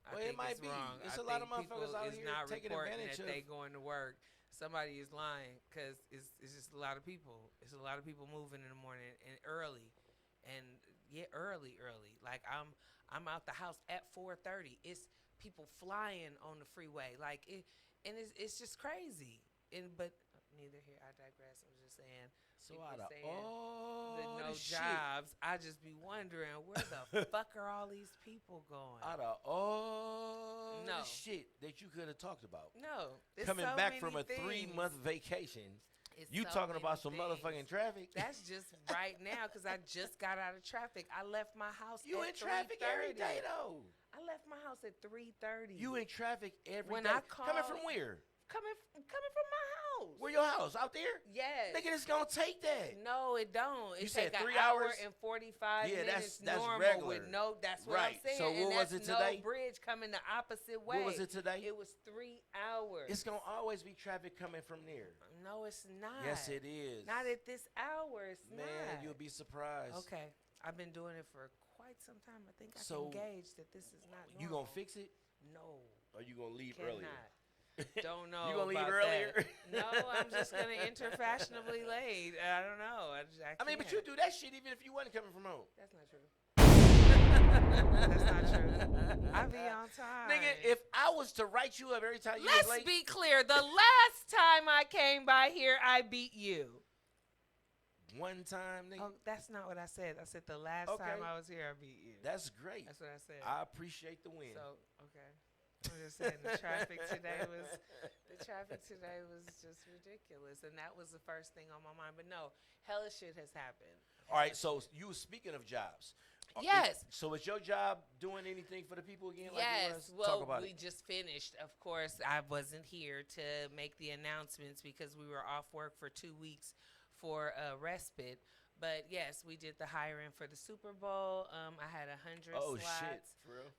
I Well, it think might it's be. wrong. It's I a lot of think motherfuckers people out is here not taking reporting advantage that of. they going to work. Somebody is lying because it's just a lot of people. It's a lot of people moving in the morning and early, and early. Like I'm out the house at 4:30. It's people flying on the freeway, like it, and it's just crazy. And but neither here. I digress. I'm just saying. So people out of saying all the no the shit, jobs, I just be wondering where the fuck are all these people going? out of all No. the shit that you could have talked about, No, it's coming so back many from a things. 3-month vacation, It's you so talking many about some things. motherfucking traffic? That's just right now because I just got out of traffic. I left my house. You at in traffic every 3:30. day though. I left my house at 3:30. You in traffic every day. When I Coming called- from where? coming from my house? Where your house? Out there? Yes. Nigga, it's gonna take that. No, it don't. It You said take 3 an hour hours? and 45 Yeah, minutes that's normal regular. with no. That's what Right. I'm saying. So and what was that's it today? No bridge coming the opposite way. What was it today? It was 3 hours. It's gonna always be traffic coming from there. No, it's not. Yes, it is. Not at this hour. It's Man, not. you'll be surprised. Okay, I've been doing it for quite some time. I think I So, can gauge that this is not normal. You gonna fix it? No. Or you gonna leave Cannot. earlier? Don't know. You gonna leave about earlier? that. No, I'm just gonna enter fashionably late. I don't know. I mean, but can't. you do that shit even if you wasn't coming from home. That's not true. That's not true. I be on time. Nigga, if I was to write you up every time you Let's was late, be clear. The last time I came by here, I beat you. one time, nigga. Oh, that's not what I said. I said the last Okay. time I was here, I beat you. That's great. That's what I said. I appreciate the win. So, okay. I'm just saying the traffic today was just ridiculous, and that was the first thing on my mind. But no, hella shit has happened. All right, so you were speaking of jobs. Yes. So is your job doing anything for the people again? Like it Yes. was? Talk Well, about we it. just finished. Of course, I wasn't here to make the announcements because we were off work for 2 weeks for a respite. But yes, we did the hiring for the Super Bowl. I had 100 Oh slots. shit, for real?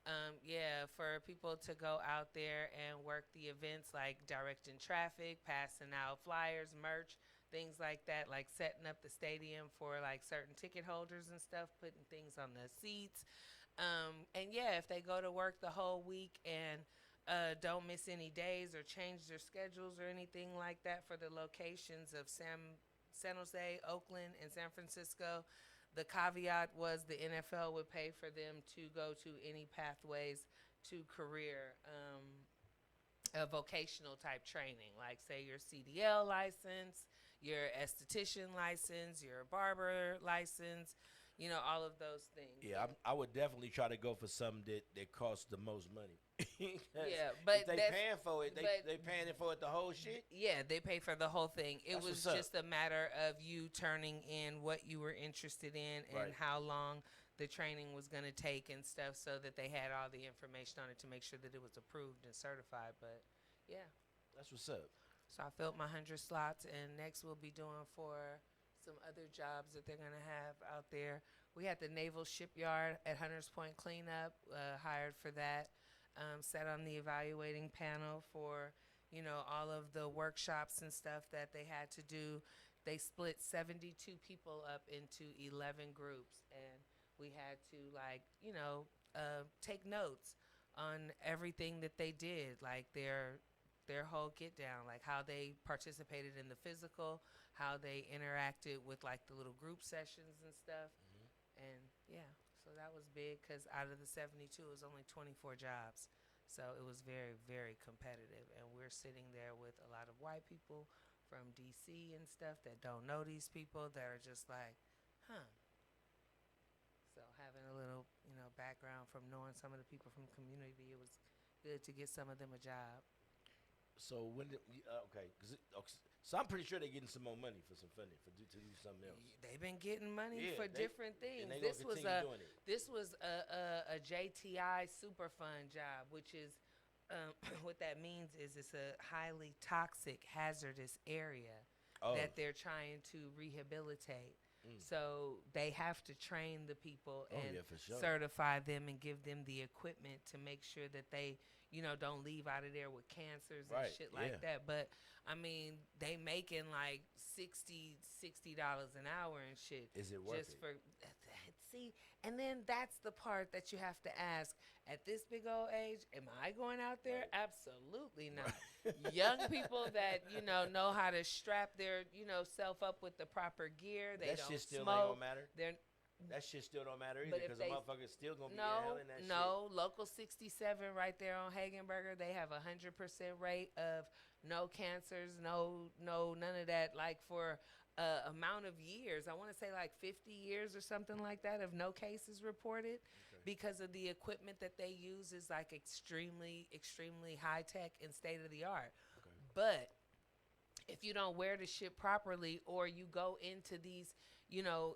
Yeah, for people to go out there and work the events like directing traffic, passing out flyers, merch, things like that, like setting up the stadium for like certain ticket holders and stuff, putting things on the seats. And yeah, if they go to work the whole week and don't miss any days or change their schedules or anything like that for the locations of San Jose, Oakland, and San Francisco, the caveat was the NFL would pay for them to go to any pathways to career vocational type training, like say your CDL license, your esthetician license, your barber license, all of those things. Yeah, I would definitely try to go for something that costs the most money. Yeah, but if they paying for it. They paying for it the whole shit. Yeah, they pay for the whole thing. It That's was what's up. just a matter of you turning in what you were interested in and Right. how long the training was going to take and stuff, so that they had all the information on it to make sure that it was approved and certified. But yeah, That's what's up. so I filled my 100 slots, and next we'll be doing for some other jobs that they're going to have out there. We had the Naval Shipyard at Hunters Point cleanup, hired for that. Sat on the evaluating panel for, all of the workshops and stuff that they had to do. They split 72 people up into 11 groups, and we had to, take notes on everything that they did, like their whole get down, like how they participated in the physical, how they interacted with like the little group sessions and stuff. And yeah, so that was big because out of the 72, it was only 24 jobs. So it was very, very competitive. And we're sitting there with a lot of white people from DC and stuff that don't know these people, that are just like, huh. So having a little, background from knowing some of the people from the community, it was good to get some of them a job. So when so I'm pretty sure they're getting some more money for some funding to do something else. They've been getting money Yeah, for they- different things. and they gonna continue doing it. This was a JTI super fund job, which is what that means is it's a highly toxic, hazardous area that they're trying to rehabilitate. So they have to train the people and yeah, for sure. certify them and give them the equipment to make sure that they, don't leave out of there with cancers and Right, shit like yeah. that. But I mean, they making like $60 an hour and shit. Is it worth just it? for see? And then that's the part that you have to ask. At this big old age, am I going out there? Absolutely not. Young people that know how to strap their self up with the proper gear. They That don't shit still smoke. ain't gonna matter. They're That shit still don't matter either But if because the they- motherfucker's still gonna be no, inhaling that shit. no. Local 67 right there on Hagenberger, they have 100% rate of no cancers, no none of that. Like for amount of years, I want to say like 50 years or something like that of no cases reported because of the equipment that they use is like extremely high tech and state of the art. But if you don't wear the shit properly or you go into these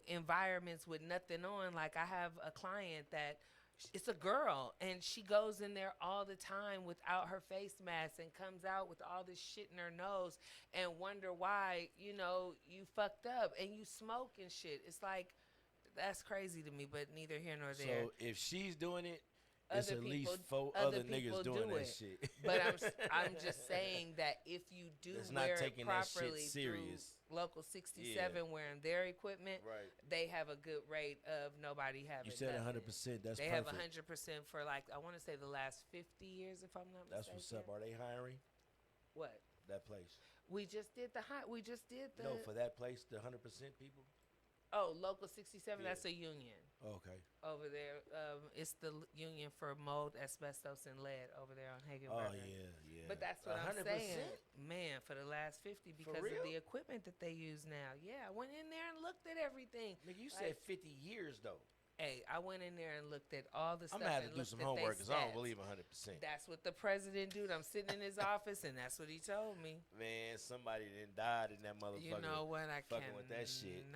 environments with nothing on, like I have a client that it's a girl and she goes in there all the time without her face mask and comes out with all this shit in her nose and wonder why you fucked up and you smoke and shit. It's like, that's crazy to me, but neither here nor there. So if she's doing it, it's Other at least people- 4 other other people niggas doing do that it. shit. But I'm just saying that if you do It's not wear taking it that shit properly serious. through Local 67 wearing their equipment, Right. they have a good rate of nobody having. You said nothing. 100%. That's They perfect. have 100% for like I want to say the last 50 years, if I'm not That's mistaken. what's up. Are they hiring What? that place? We just did We just did the. No, for that place, the 100% people. Oh, Local 67. Yeah. That's a union Oh, okay. over there. It's the union for mold, asbestos, and lead over there on Oh Hagenberger. yeah. But that's what I'm 100%? saying, man. For the last 50, because of real? the equipment that they use now. Yeah, I went in there and looked at everything. Nigga, you Like, said 50 years though. Hey, I went in there and looked at all the stuff. I'm gonna have and to do looked some at they homework because I don't stats. believe 100%. That's what the president do. I'm sitting in his office, and that's what he told me. Man, somebody done died in that motherfucker. You know what? I fucking can't with that shit.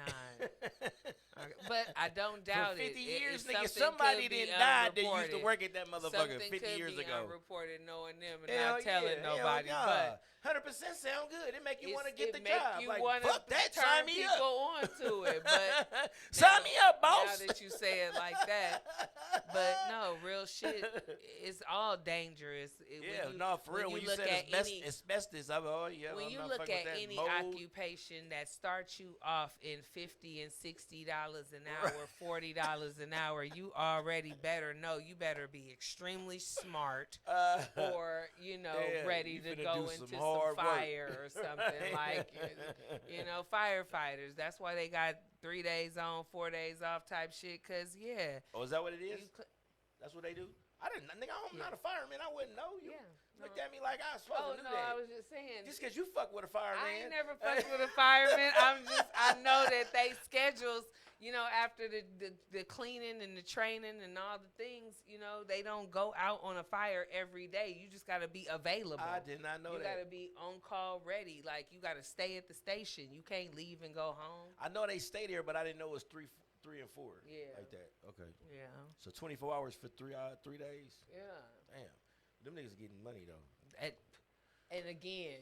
Okay, but I don't doubt For 50 it. years, If nigga, something somebody could be didn't die that used to unreported, work at that motherfucker something 50 could years be ago. unreported, knowing them and Hell not telling yeah, nobody. hell But nah. 100% sound good. It make you want to get the make job. you Like, wanna fuck that, turn sign me people up. onto it. But sign me up, boss. now that you say it like that, but no, real shit. It's all dangerous. Yeah, no, for real. When you look said at any- asbestos, I'm when I'm you not look fucking at with that. any Mold. occupation that starts you off in $50 and $60 an hour, $40 an hour, you already better know. You better be extremely smart, or yeah, ready you to finna go do into some some hard work. fire or something like firefighters. That's why they got 3 days on, 4 days off type shit. Cause Oh, is that what it is? you cl- That's what they do? I didn't, nigga, I'm not a fireman. I wouldn't know. You Yeah, looked no. at me like I was supposed Oh to no, do that. I was just saying. Just because you fuck with a fireman. I ain't never fucked with a fireman. I know that they schedules, after the cleaning and the training and all the things, they don't go out on a fire every day. You just got to be available. I did not know You that. got to be on call ready. Like, you got to stay at the station. You can't leave and go home. I know they stay there, but I didn't know it was three and four. Yeah. Like that. Okay. Yeah. So 24 hours for 3 days? Yeah. Damn. Them niggas getting money, though. And again,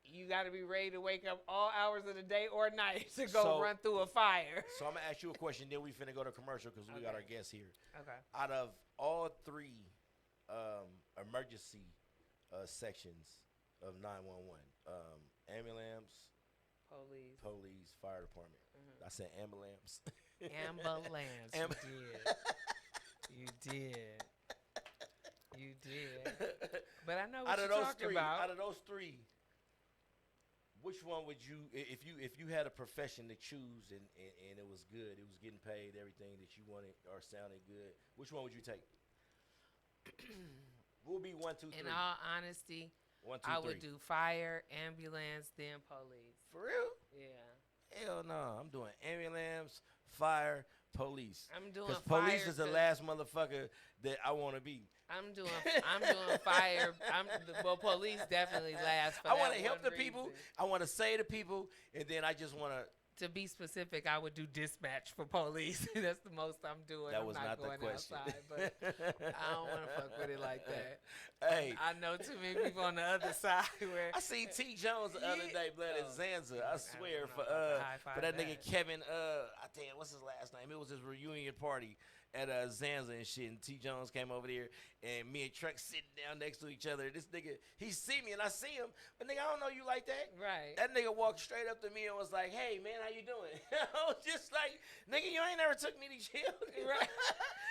you got to be ready to wake up all hours of the day or night to So- go run through a fire. So I'm going to ask you a question, then we finna go to commercial because we got Okay. our guests here. Okay. Out of all 3 emergency sections of 911, ambulance, police, fire department. I said ambulance. Ambulance. Am- You did. You did. But I know what out of you're those talking 3, about. out of those 3, which one would you, if you had a profession to choose and it was good, it was getting paid, everything that you wanted or sounded good, which one would you take? What would be 1, 2, 3? In all honesty, 1, 2, I 3. would do fire, ambulance, then police. For real? Yeah. Hell no. I'm doing ambulance, fire, police. I'm doing Because fire. police is the 'cause last motherfucker that I want to be. I'm doing fire. Police definitely last for I that want to help one the people. reason. I want to say to people, and then I just want to. To be specific, I would do dispatch for police. That's the most I'm doing. That I'm was not not the going question. outside, but I don't want to fuck with it like that. Hey, I know too many people on the other side where I seen T. Jones the other Yeah. day, blood at Oh. Zanza. I swear don't for know about the high five that nigga that. Kevin. I damn, what's his last name? It was his reunion party at Zanza and shit, and T. Jones came over there, and me and Truck sitting down next to each other. This nigga, he see me, and I see him, but nigga, I don't know you like that. Right. That nigga walked straight up to me and was like, hey, man, how you doing? I was just like, nigga, you ain't never took me to jail. Right.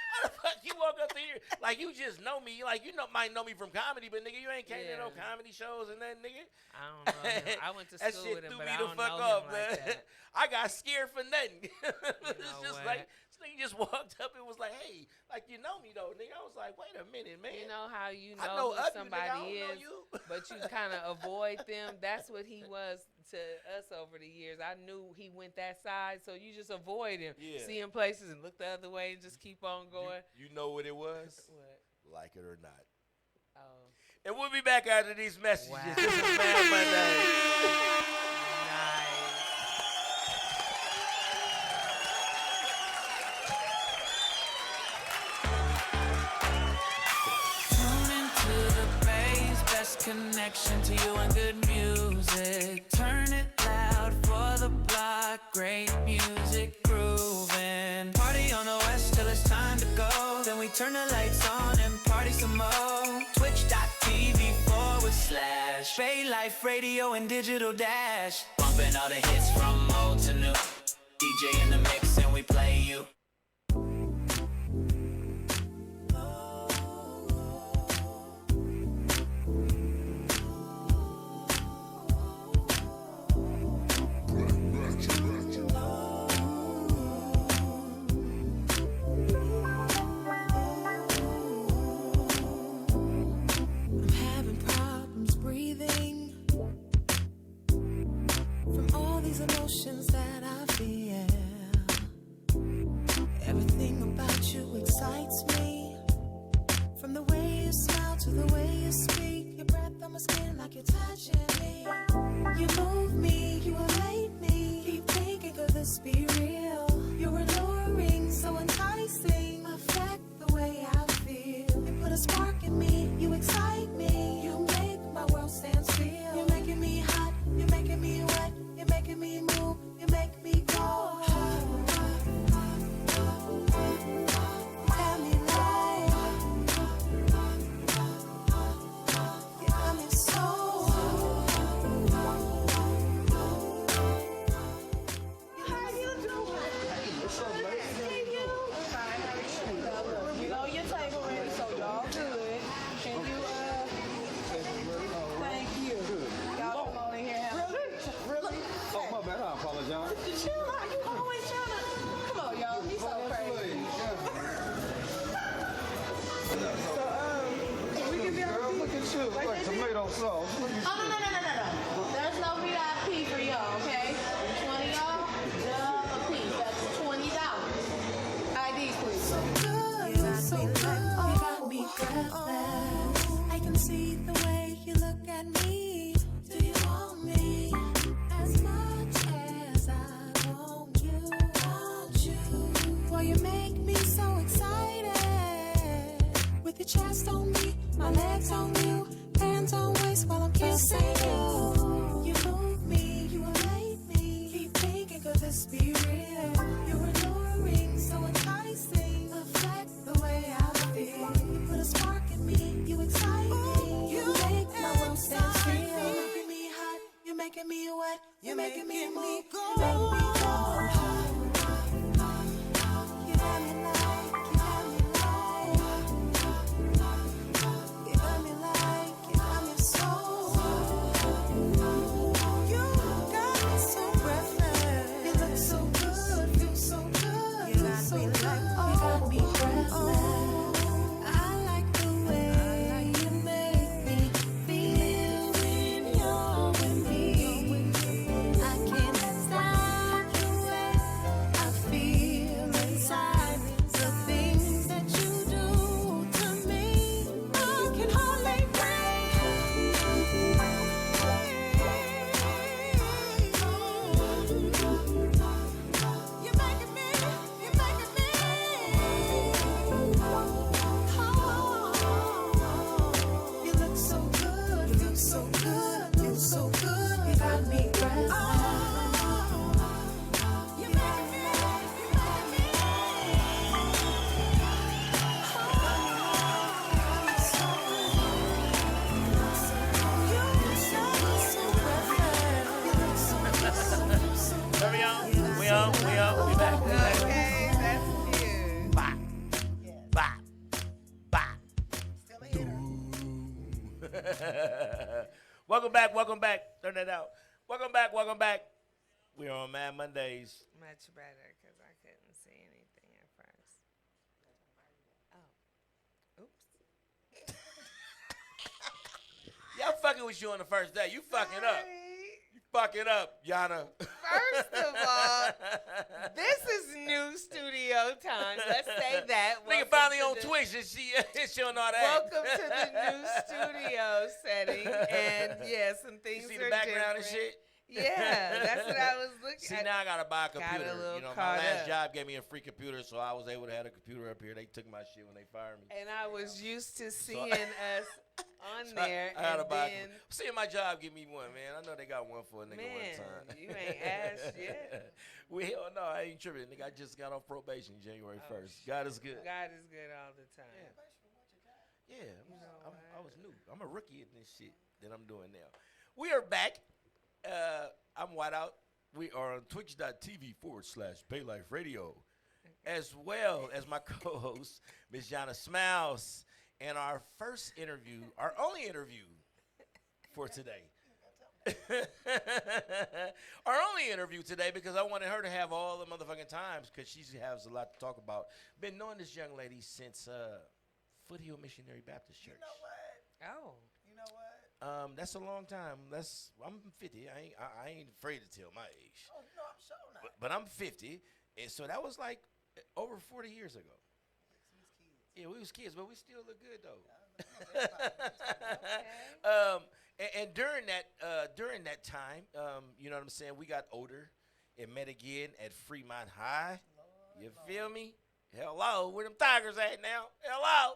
How the fuck you walk up to here? Like, you just know me. Like, you might know me from comedy, but nigga, you ain't came to no comedy shows and nothing, nigga. I don't know him. I went to That school shit with him, threw but me I the don't fuck know up, him man. like that. I got scared for nothing. It's just what? like, this nigga just walked up and was like, hey, like, you know me, though, nigga. I was like, wait a minute, man. You know how you I know who of somebody you, nigga. I don't is, know you. but you kind of avoid them. That's what he was to us over the years. I knew he went that side, so you just avoid him. Yeah. See him places and look the other way and just keep on going. You know what it was? What? Like it or not. Oh. And we'll be back after these messages. Wow. This is Mad Monday. Tune into the bass, best connection to you and good music. Turn it loud for the block, great music grooving. Party on the west till it's time to go. Then we turn the lights on and party some more. Twitch.tv/Bay Life Radio and Digital Dash. Bumping all the hits from old to new. DJ in the mix and we play you. Emotions that I feel. Everything about you excites me. From the way you smile to the way you speak. Your breath on my skin like you're touching me. You move me, you elate me. Keep thinking, could this be real? You're alluring, so enticing. Affect the way I feel. You put a spark in me, you excite me. You make my world stand still. You're making me hot, you're making me wet. You're making me move, you make me go. Got me like, you got me so. How you doing? What's up, lady? Hey, you. Fine, how are you? You know your table ready, so y'all good. Can you, thank you. Y'all come on in here. Really? Oh, my bad. I apologize. Chill out. You always trying to. Come on, y'all. He's so crazy. So, we can be Girl, look at you. Like tomato sauce. Look at you. Oh, no. There's no VIP for y'all, okay? Each one of y'all, a piece. That's $20. IDs, please. So good, so good. You got me breathless. I can see the way you look at me. Do you want me as much as I want you? Well, you make me so excited. With your chest on me, my legs on you, hands on waist while I'm kissing you. You move me, you elate me. Keep thinking, could this be real? You're alluring, so enticing. Affect the way I feel. You put a spark in me, you excite me. You make my world stand still. You're making me hot, you're making me wet, you're making me move, you make me go. You got me like, you got me like, you got me so. Mondayz. Much better because I couldn't see anything at first. Oh. Oops. Y'all fucking with you on the first day. You fucking up. Sorry. You fucking up, Yana. First of all, this is new studio time. Let's say that. Nigga finally on Twitch and she don't know how to act. Welcome to the new studio setting. And yeah, some things You see are the background different. and shit? Yeah, that's what I was looking See, at. now I gotta buy a Got a computer. little You know, my caught last up. job gave me a free computer, so I was able to have a computer up here. They took my shit when they fired me. And I was used to seeing us on So there. I gotta and buy. then, See, my job give me one, man. I know they got one for a nigga one man, time. you ain't asked yet. Well, hell no, I ain't tripping. Nigga, I just got off probation January 1st. God is good. God is good all the time. Yeah, know I was new. I'm a rookie in this shit that I'm doing now. We are back. I'm Whiteout. We are on twitch.tv/Baylife Radio, as well as my co-host, Miss Yana Smiles, and our first interview, our only interview for today. Our only interview today because I wanted her to have all the motherfucking times because she has a lot to talk about. Been knowing this young lady since Foothill Missionary Baptist Church. You know what? Oh. You know what? That's a long time. I'm 50. I ain't afraid to tell my age. Oh, no, I'm sure not. But I'm 50, and so that was like over 40 years ago. Yeah, we was kids, but we still look good though. And during that time, you know what I'm saying, we got older and met again at Fremont High. You feel me? Hello, where them Tigers at now? Hello.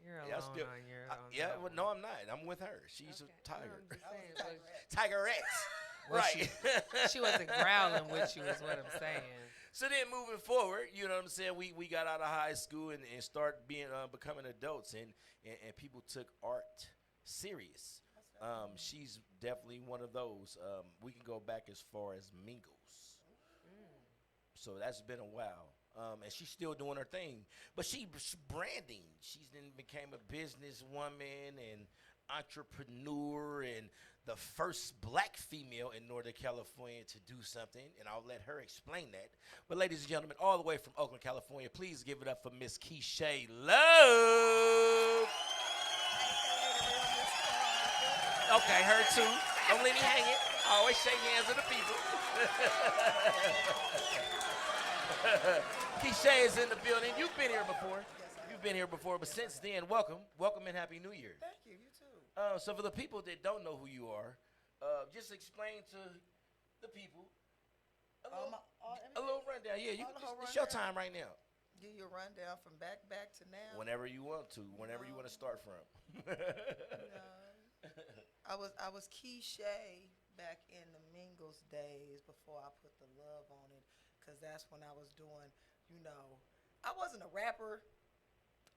You're Yeah, alone on your own. yeah, well, level. no, I'm not. I'm with her. She's Okay. a tiger. No, I'm just saying, Tigerette. Well, Right. she wasn't growling with you is what I'm saying. So then moving forward, you know what I'm saying, we got out of high school and start being becoming adults and people took art serious. She's definitely one of those. We can go back as far as Mingles. So that's been a while. And she's still doing her thing. But she's branding. She's then became a businesswoman and entrepreneur and the first black female in Northern California to do something. And I'll let her explain that. But ladies and gentlemen, all the way from Oakland, California, please give it up for Miss Keisha Love. Okay, her too. Don't leave me hanging. I always shake hands with the people. Keisha is in the building. You've been here before. You've been here before, but since then, welcome and Happy New Year. Thank you. You too. So for the people that don't know who you are, just explain to the people a little rundown. Yeah, it's your time right now. Give you a rundown from back to now. Whenever you want to start from. I was Keisha back in the Mingles days before I put the love on it, because that's when I was doing, I wasn't a rapper,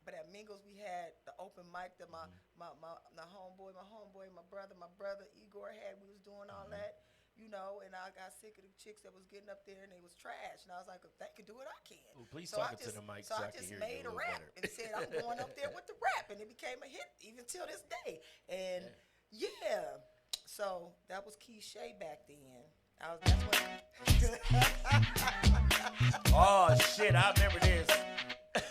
but at Mingles we had the open mic that my homeboy, my brother Igor had. We was doing all that, and I got sick of the chicks that was getting up there and they was trash. And I was like, if they can do it, I can. Ooh, please So talk I into just, the mic so so I I can just hear made you a a little rap better. and said I'm going up there with the rap, and it became a hit even till this day. And yeah, so that was Keisha back then. That's when. Oh shit, I remember this.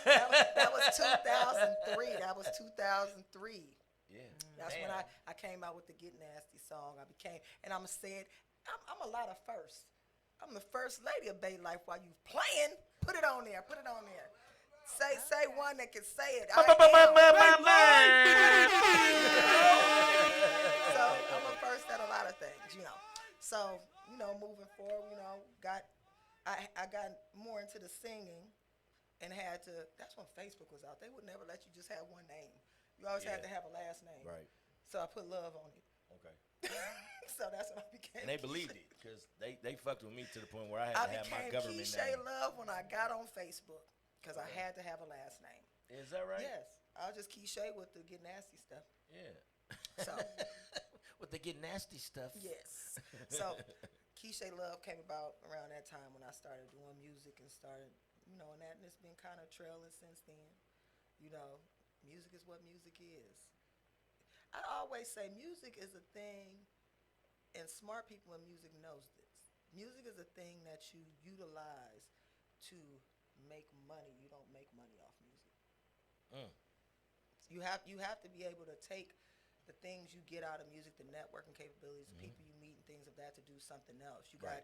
that was 2003. That was 2003. Yeah. That's when I came out with the Get Nasty song. And I'm saying, I'm a lot of firsts. I'm the first lady of Bay Life while you playing. Put it on there. Say one that can say it. So I'm a first at a lot of things, So, moving forward, I got more into the singing and had to, that's when Facebook was out. They would never let you just have one name. You always had to have a last name. Right. So I put love on it. Okay. So that's when I became. And they believed it because they fucked with me to the point where I had to have my government Keisha name. Love when I got on Facebook because I had to have a last name. Is that right? Yes. I was just Keisha with the Get Nasty stuff. Yeah. So. With the Get Nasty stuff. Yes. So Keisha Love came about around that time when I started doing music and started, and it's been kind of trailing since then. Music is what music is. I always say music is a thing, and smart people in music knows this. music is a thing that you utilize to make money. You don't make money off music. Mm. You have to be able to take the things you get out of music, the networking capabilities, the people you meet, and things of that to do something else. You got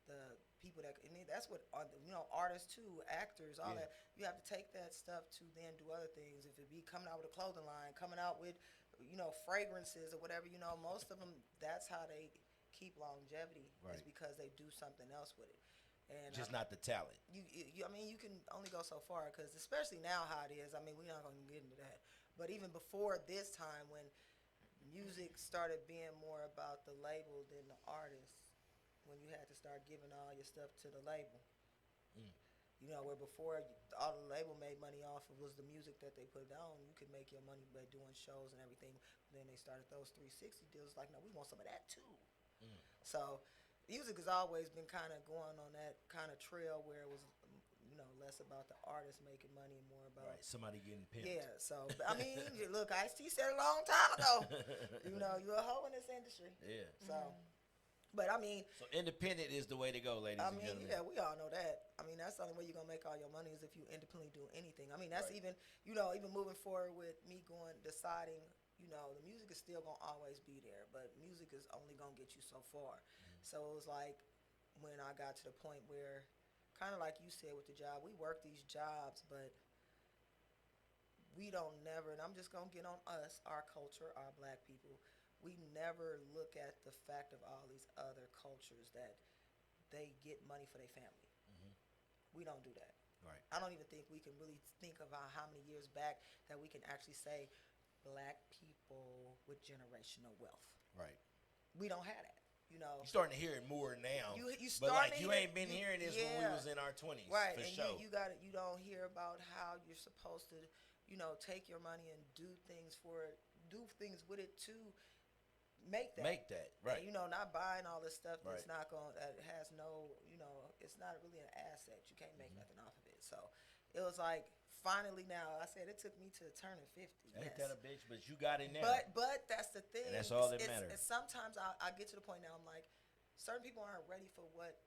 the people that, and that's what artists too, actors, all that. You have to take that stuff to then do other things. If it be coming out with a clothing line, coming out with fragrances or whatever, most of them, that's how they keep longevity, is because they do something else with it. And just not the talent. I mean, you can only go so far, because especially now how it is. I mean, we're not going to get into that. But even before this time, when music started being more about the label than the artist, when you had to start giving all your stuff to the label. Where before all the label made money off of was the music that they put on. You could make your money by doing shows and everything. Then they started those 360 deals. Like, no, we want some of that too. So music has always been kind of going on that kind of trail where it was, less about the artist making money and more about somebody getting pimped. Yeah, so I mean, look, Ice-T said a long time ago, you're a hoe in this industry. Yeah. So, but I mean, so independent is the way to go, ladies and gentlemen. Yeah, we all know that. I mean, that's the only way you're gonna make all your money is if you independently do anything. I mean, that's even even moving forward with me deciding. The music is still gonna always be there, but music is only gonna get you so far. So it was like when I got to the point where, kind of like you said with the job, we work these jobs, but we don't never, and I'm just going to get on us, our culture, our black people, we never look at the fact of all these other cultures that they get money for their family. We don't do that. Right. I don't even think we can really think about how many years back that we can actually say black people with generational wealth. Right. We don't have that. You're starting to hear it more now. You but like you ain't been hearing this when we was in our 20s, right? For and sure. You don't hear about how you're supposed to, take your money and do things with it to make that. Right? And, not buying all this stuff that's not going, that has no, it's not really an asset. You can't make nothing off of it. So it was like, finally now, I said it took me to turning 50. Ain't that a bitch? But you got it now. But that's the thing. And that's all that matters. Sometimes I get to the point now, I'm like, certain people aren't ready for what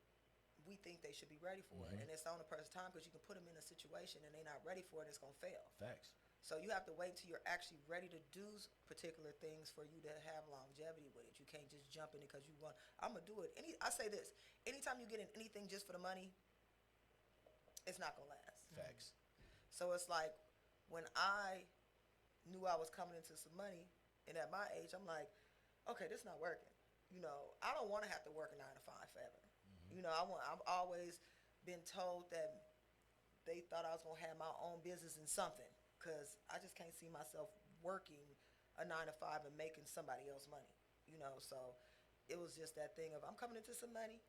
we think they should be ready for. And it's on a person's time, because you can put them in a situation and they're not ready for it, and it's going to fail. Facts. So you have to wait till you're actually ready to do particular things for you to have longevity with it. You can't just jump in it because you want, I'm going to do it. I say this, anytime you get in anything just for the money, it's not going to last. Facts. So it's like, when I knew I was coming into some money, and at my age, I'm like, okay, this is not working. I don't want to have to work a 9 to 5 forever. I've always been told that they thought I was going to have my own business in something, because I just can't see myself working a 9 to 5 and making somebody else money. So it was just that thing of, I'm coming into some money.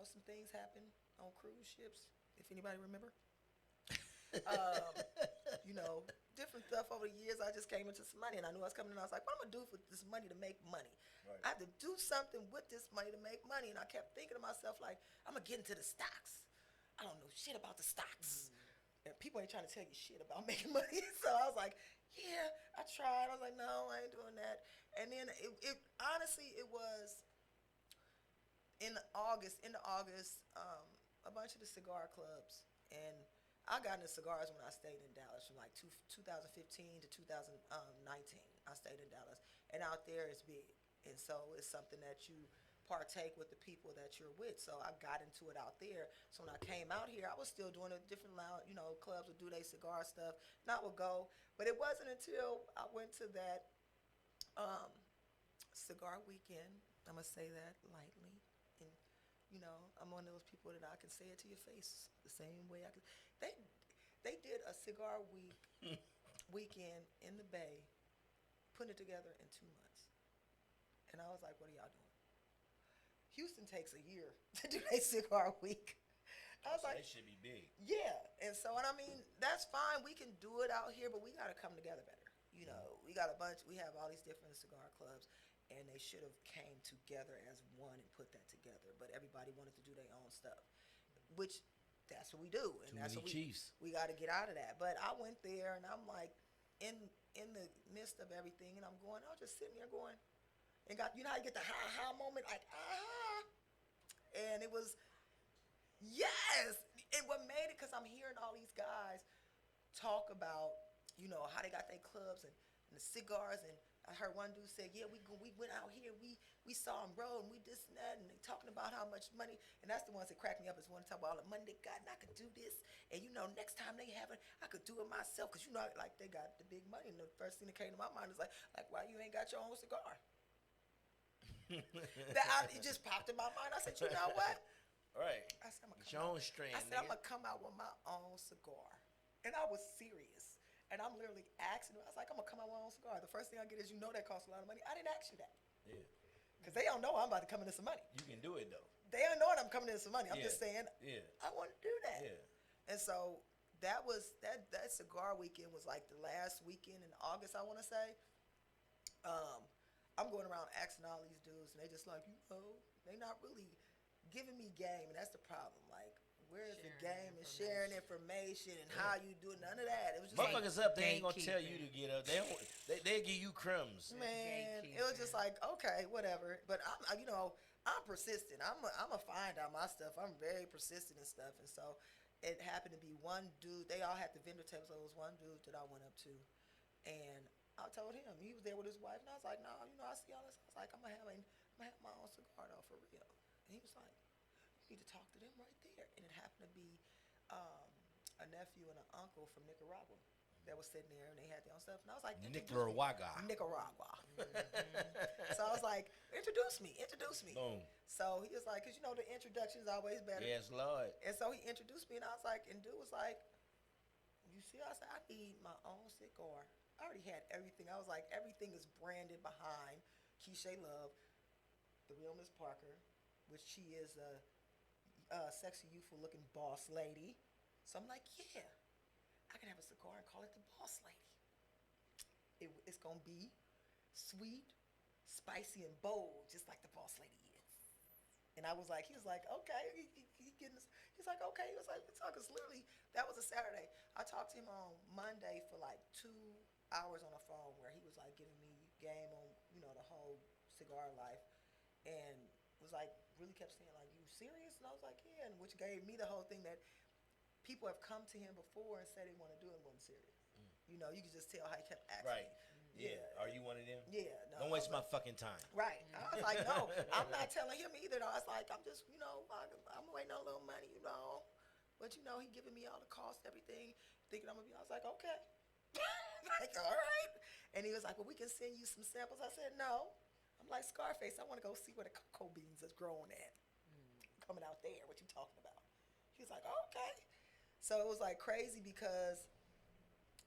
Some things happen on cruise ships, if anybody remember. Different stuff over the years. I just came into some money, and I knew I was coming in. I was like, what am I going to do with this money to make money? Right. I have to do something with this money to make money. And I kept thinking to myself, like, I'm going to get into the stocks. I don't know shit about the stocks. And people ain't trying to tell you shit about making money. So I was like, yeah, I tried. I was like, no, I ain't doing that. And then it honestly, it was in August, a bunch of the cigar clubs, and I got into cigars when I stayed in Dallas from like 2015 to 2019. I stayed in Dallas, and out there it's big, and so it's something that you partake with the people that you're with. So I got into it out there. So when I came out here, I was still doing a different lounge, clubs would do their cigar stuff, and I would go. But it wasn't until I went to that cigar weekend. I'm gonna say that lightly, and I'm one of those people that I can say it to your face the same way I can. They did a cigar weekend in the Bay, putting it together in 2 months, and I was like, what are y'all doing? Houston takes a year to do a cigar week. I was like, they should be big. Yeah, and so, and I mean, that's fine. We can do it out here, but we got to come together better. We got we have all these different cigar clubs, and they should have came together as one and put that together. But everybody wanted to do their own stuff, which that's what we do, and that's what we got to get out of that. But I went there, and I'm like, in the midst of everything, and I'm was just sitting there going, and got, how you get the ha moment, like, And it was, yes. And what made it, because I'm hearing all these guys talk about, how they got their clubs and the cigars. And I heard one dude say, yeah, we went out here, we saw them roll, and we this and that, and they talking about how much money. And that's the ones that crack me up, is one talk about all the money they got, and I could do this. And next time they have it, I could do it myself. Because like they got the big money. And the first thing that came to my mind is like why you ain't got your own cigar? It just popped in my mind. I said, you know what? Right. I said, it's your own strand. I said, I'm going to come out with my own cigar. And I was serious. And I'm literally asking them. I was like, I'm going to come out with my own cigar. The first thing I get is, that costs a lot of money. I didn't ask you that. Yeah. Because they don't know I'm about to come into some money. You can do it, though. They don't know I'm coming into some money. I'm just saying, I want to do that. Yeah. And so that was, that cigar weekend was like the last weekend in August, I want to say. I'm going around asking all these dudes, and they just like, they not really giving me game. And that's the problem. Like, where's the game and sharing information and how you do it? None of that. It was just motherfuckers up, they ain't gonna tell you to get up. They give you crumbs. Man, it was just like, okay, whatever. But I'm persistent. I'm a find out my stuff. I'm very persistent and stuff. And so it happened to be one dude. They all had the vendor tables. So it was one dude that I went up to, and I told him, he was there with his wife, and I was like, no, I see all this. I was like, I'm gonna have my own cigar though, for real. And he was like, you need to talk to them right there. And it happened to be a nephew and an uncle from Nicaragua that was sitting there, and they had their own stuff. And I was like, Nicaragua. So I was like, introduce me. Boom. So he was like, because the introduction is always better. Yes, Lord. And so he introduced me, and I was like, and dude was like, you see, I said, I need my own cigar. I already had everything. I was like, everything is branded behind Keisha Love, the real Miss Parker, which she is a sexy, youthful looking boss lady. So I'm like, yeah, I can have a cigar and call it the Boss Lady. It's going to be sweet, spicy, and bold, just like the Boss Lady is. And I was like, he was like, okay. He's like, okay. He was like, because literally, that was a Saturday. I talked to him on Monday for like 2 hours on the phone, where he was like giving me game on, the whole cigar life. And was like, really kept saying like, you serious? And I was like, yeah. And which gave me the whole thing that people have come to him before and said they want to do it and wasn't serious. You can just tell how he kept asking. Right. Yeah. Are you one of them? Yeah. No, don't waste my fucking time. Right. I was like, no, I'm not telling him either. I was like, I'm just, I'm waiting on a little money, But he giving me all the cost, everything, thinking I was like, okay. Like, all right. And he was like, well, we can send you some samples. I said, no. I'm like, Scarface, I want to go see where the cocoa beans is growing at. Coming out there, what you talking about? He was like, okay. So it was like crazy because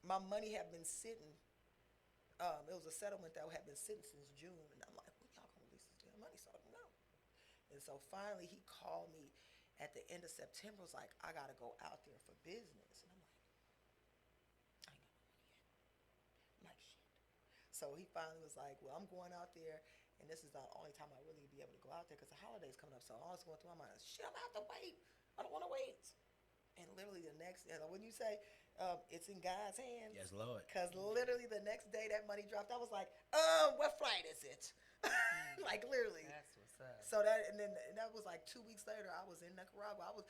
my money had been sitting. It was a settlement that had been sitting since June. And I'm like, when y'all gonna release this damn money? So I don't know. And so finally he called me at the end of September. Was like, I got to go out there for business. And I'm like, I ain't got no money yet. I'm like, shit. So he finally was like, well, I'm going out there, and this is the only time I really be able to go out there because the holiday's coming up. So all that's going through my mind is, shit, I'm going to have to wait. I don't want to wait. And literally the next, when you say it's in God's hands. Yes, Lord. Because literally the next day that money dropped, I was like, what flight is it? Like literally. That's what's up. So that, and that was like 2 weeks later, I was in Nicaragua. I was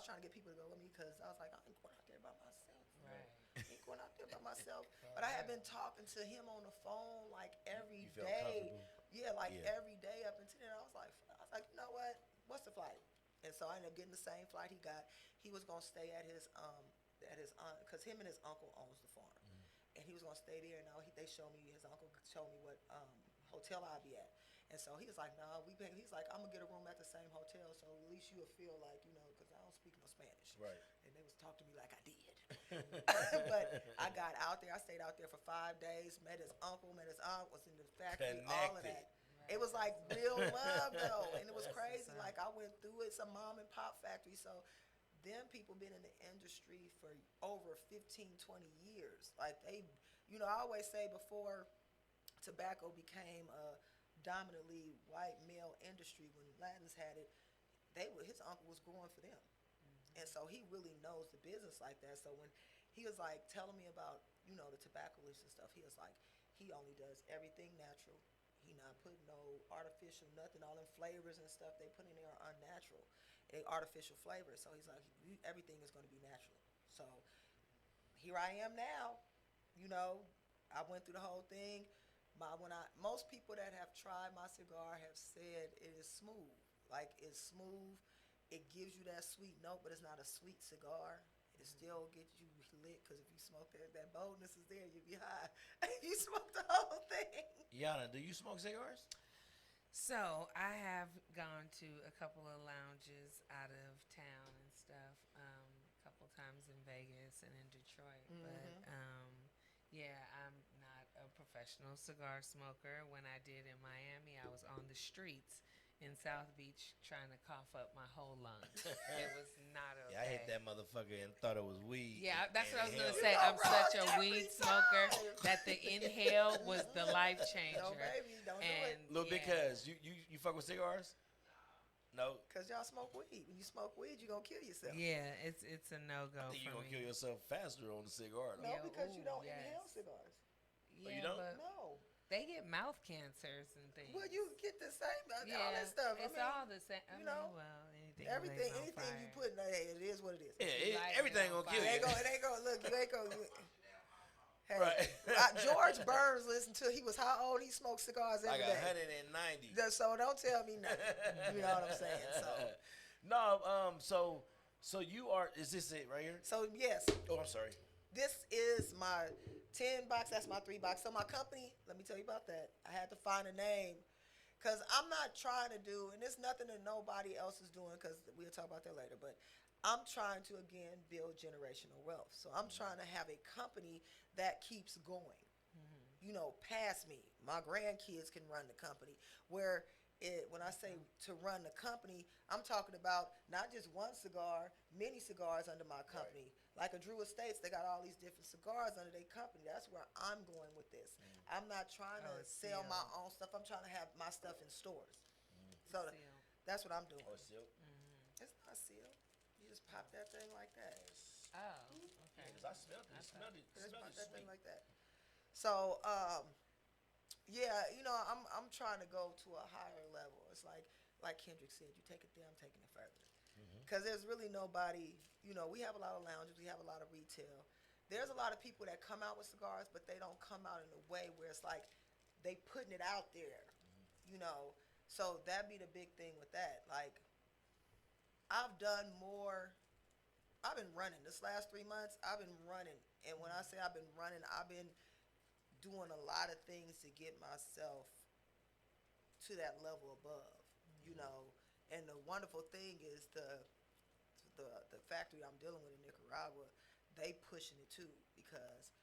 trying to get people to go with me because I was like, I ain't going out there by myself. Right. I ain't going out there by myself. But I had been talking to him on the phone like every You felt day. comfortable? Yeah, like every day up until then. I was like, you know what? What's the flight? And so I ended up getting the same flight he got. He was gonna stay at his because him and his uncle owns the farm, and he was gonna stay there. And now they showed me, his uncle showed me what hotel I'd be at. And so he was like, no, he's like, I'm gonna get a room at the same hotel, so at least you'll feel like, because I don't speak no Spanish. Right. And they was talking to me like I did. But I got out there. I stayed out there for 5 days. Met his uncle. Met his aunt. Was in the factory. All of that. It was like real love though, and it was crazy. Like I went through it. It's a mom and pop factory. So them people been in the industry for over 15, 20 years. Like they, I always say before tobacco became a dominantly white male industry, when Latins had it, his uncle was growing for them. And so he really knows the business like that. So when he was like telling me about, the tobacco leaves and stuff, he was like, he only does everything natural. He not putting no artificial nothing. All them flavors and stuff they put in there are unnatural. They artificial flavors. So he's like, everything is going to be natural. So here I am now. You know, I went through the whole thing. Most people that have tried my cigar have said it is smooth. Like it's smooth. It gives you that sweet note, but it's not a sweet cigar. It still gets you lit because if you smoke that boldness is there. You'll be high. You smoke the whole thing. Yana, do you smoke cigars? So I have gone to a couple of lounges out of town and stuff. A couple times in Vegas and in Detroit, but yeah, I'm not a professional cigar smoker. When I did in Miami, I was on the streets in South Beach trying to cough up my whole lungs. It was not okay. Yeah, I hit that motherfucker and thought it was weed. Yeah, that's what I was gonna say. I'm such a weed smoker that the inhale was the life changer. No, baby, don't do it. Look, because you fuck with cigars? No. Cause y'all smoke weed. When you smoke weed, you gonna kill yourself. Yeah, it's a no go. I think you're gonna kill yourself faster on the cigar. No, because you don't inhale cigars. Yeah, you don't? No. They get mouth cancers and things. Well, you get the same. Yeah, all that stuff. It's all the same. You know, well, anything you put in there, hey, it is what it is. Yeah, everything gonna kill you. It ain't gonna look. You ain't gonna. Hey, Right. George Burns listened to. He was how old? He smoked cigars every like day. 190. So don't tell me nothing. You know what I'm saying? So no. So you are. Is this it right here? So yes. Oh, I'm sorry. This is my 10 box. That's my 3 box. So my company, let me tell you about that. I had to find a name because I'm not trying to do, and there's nothing that nobody else is doing because we'll talk about that later, but I'm trying to, again, build generational wealth. So I'm trying to have a company that keeps going, you know, past me. My grandkids can run the company where when I say to run the company, I'm talking about not just one cigar, many cigars under my company. Right. Like a Drew Estates, they got all these different cigars under their company. That's where I'm going with this. I'm not trying to sell my own stuff. I'm trying to have my stuff in stores. So that's what I'm doing. Oh, silk? It's not sealed. You just pop that thing like that. Oh, okay. Because I smelled it. Just pop that thing like that. So, yeah, you know, I'm trying to go to a higher level. It's like Kendrick said, you take it there, I'm taking it further. Because there's really nobody, you know, we have a lot of lounges, we have a lot of retail. There's a lot of people that come out with cigars, but they don't come out in a way where it's like they putting it out there, you know. So that'd be the big thing with that. Like, I've done more. I've been running this last 3 months. I've been running. And when I say I've been running, I've been doing a lot of things to get myself to that level above, you know. And the wonderful thing is the factory I'm dealing with in Nicaragua, they pushing it too because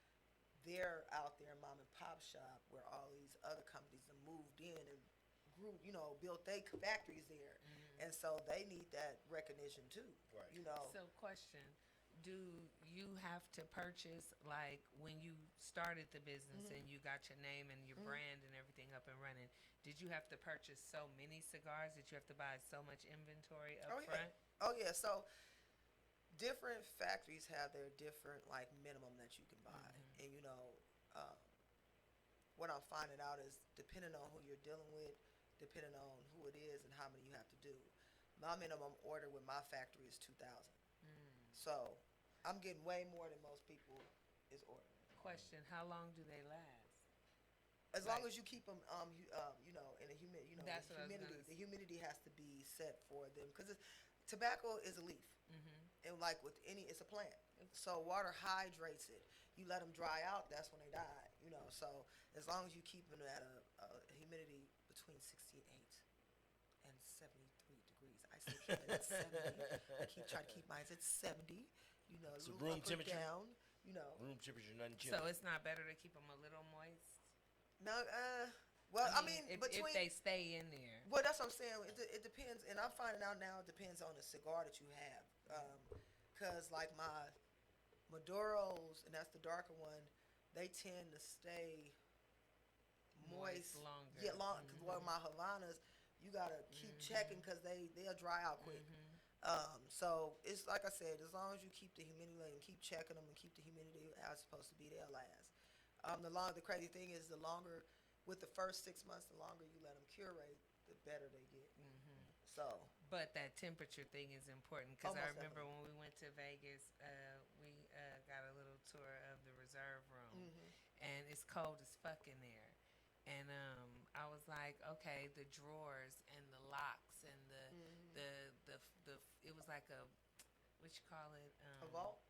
they're out there in mom and pop shop where all these other companies have moved in and grew, you know, built their factories there. And so they need that recognition too, you know. So question, do you have to purchase, like when you started the business and you got your name and your brand and everything up and running, did you have to purchase so many cigars that you have to buy so much inventory up front? Oh yeah, so different factories have their different like minimum that you can buy. And you know, what I'm finding out is depending on who you're dealing with, depending on who it is and how many you have to do. My minimum order with my factory is 2,000. So I'm getting way more than most people is ordering. Question: how long do they last? As long as you keep them, you know, in a humid, you know, That's the humidity. The humidity has to be set for them because tobacco is a leaf, and like with any, it's a plant. So water hydrates it. You let them dry out, that's when they die. You know, so as long as you keep them at a humidity between 68 and 73 degrees, I still keep it at 70. I keep trying to keep mine at 70. You know, so room room temperature. Down. You know, room temperature, nothing chilly. So it's not better to keep them a little moist? No, well, I mean if they between stay in there. Well, that's what I'm saying. It depends, and I'm finding out now. It depends on the cigar that you have, cause like my Maduros, and that's the darker one, they tend to stay moist longer. Yeah, long. Well, my Havanas, you gotta keep checking because they'll dry out quick. So it's like I said, as long as you keep the humidity and keep checking them and keep the humidity how it's supposed to be, they'll last. The crazy thing is the longer with the first 6 months, the longer you let them curate, the better they get. So, But that temperature thing is important because I remember when we went to Vegas, we got a little tour of the reserve room, and it's cold as fuck in there. And I was like, okay, the drawers and the locks and the it was like a what you call it? a vault.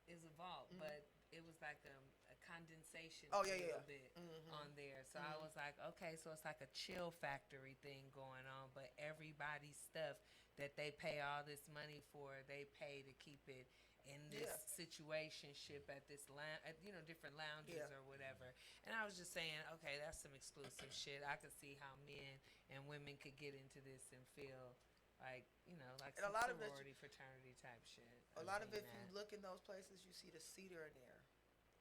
It was a vault, but it was like a condensation Oh, a yeah, little yeah. bit on there. So I was like, okay, so it's like a chill factory thing going on, but everybody's stuff that they pay all this money for, they pay to keep it in this situationship at this at, different lounges or whatever. And I was just saying, okay, that's some exclusive shit. I could see how men and women could get into this and feel like, like And some a lot of it- sorority, fraternity type shit. A lot of it, if you look in those places, you see the cedar in there,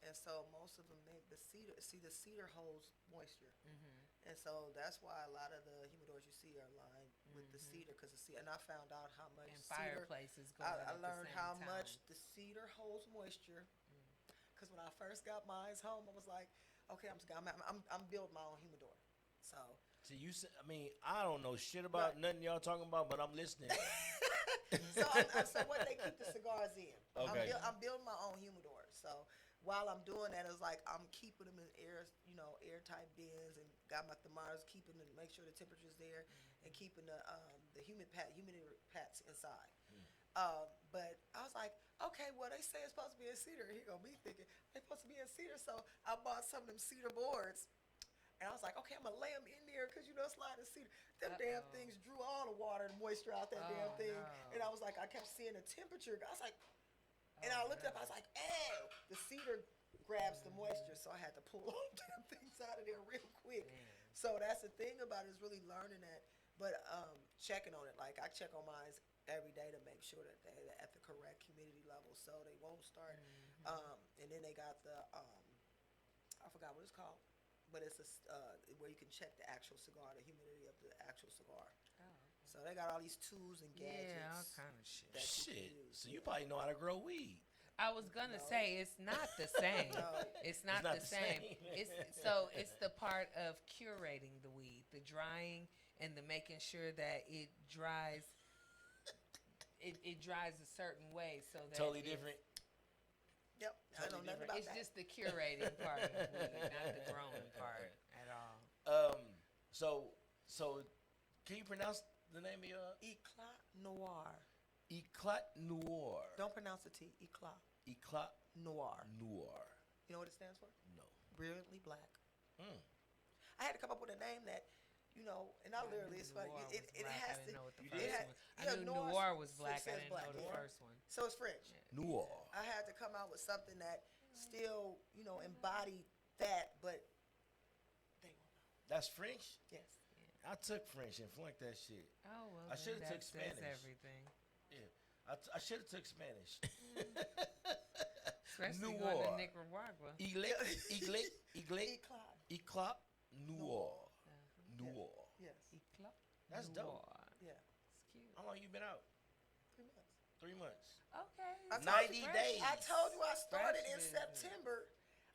and so most of them, the cedar holds moisture, and so that's why a lot of the humidors you see are lined with the cedar, because the cedar. And I found out how much and cedar. fireplaces going I at learned the same how time. much the cedar holds moisture, because when I first got mine home, I was like, okay, I'm building my own humidor, so. See, I don't know shit about nothing y'all talking about, but I'm listening. So what they keep the cigars in. Okay. I'm building my own humidor. So while I'm doing that, it's like I'm keeping them in airtight bins, and got my thermometers, keeping them, make sure the temperature's there, and keeping the humidity pads inside. But I was like, okay, well they say it's supposed to be in cedar. Here go me thinking they're supposed to be in cedar. So I bought some of them cedar boards. And I was like, okay, I'm going to lay them in there because, sliding cedar. Them damn things drew all the water and moisture out that damn thing. No. And I was like, I kept seeing the temperature. I was like, and I looked up, I was like, hey, the cedar grabs the moisture. So I had to pull all the damn things out of there real quick. So that's the thing about it, is really learning that. But checking on it. Like, I check on mine every day to make sure that they're at the correct humidity level so they won't start. And then they got the, I forgot what it's called. But it's where you can check the actual cigar, the humidity of the actual cigar. So they got all these tools and gadgets. Yeah, all kind of shit. that you can Shit. use. So you probably know how to grow weed. I was gonna say it's not the same. It's not the same. It's the part of curating the weed, the drying and the making sure that it dries. It dries a certain way so that Totally different. Yep. I know nothing about It's that. just the curating part of the weed, not the growing part at all. So can you pronounce the name of your Eclat Noir. Eclat Noir? Don't pronounce the T. Eclat Eclat Noir. Noir. You know what it stands for? No. Brilliantly black. I had to come up with a name that, and I literally, it's funny. Noir It was black. has I to. didn't know what the it first had- one. yeah, I knew Noir was black. I says didn't black. know the Noir. first one. So it's French. Noir. I had to come out with something that still, embodied that, but they won't know. That's French? Yes. I took French and flunked that shit. Oh well. I shoulda then took that says Spanish. everything. Yeah. I should have took Spanish. Especially going Noir. to Nicaragua. Eclat Eclat. Eclat Noir. Noir. Yes. Eclat That's dope. Noir. Yeah. It's cute. How long you been out? 3 months. 3 months. Okay. I told 90 you- days. I told you I started in business. September.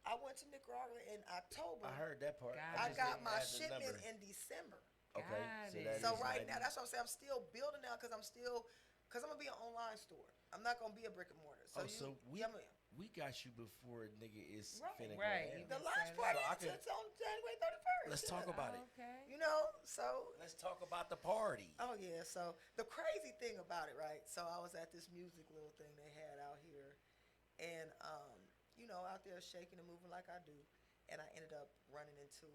I went to Nicaragua in October. I heard that part. God. I just got didn't my add the shipment number. in December. Okay. Got So, it. that So is right 90. now, that's what I'm saying. I'm still building now because I'm gonna be an online store. I'm not gonna be a brick and mortar. So So we yeah, got you before nigga is Right. finna go Right. down. the Yes, launch I party know. So I is can- it's on January 31st. Let's talk about it. Okay. So Let's talk about the party. oh yeah. So the crazy thing about it, right? So I was at this music little thing they had out here, and out there shaking and moving like I do, and I ended up running into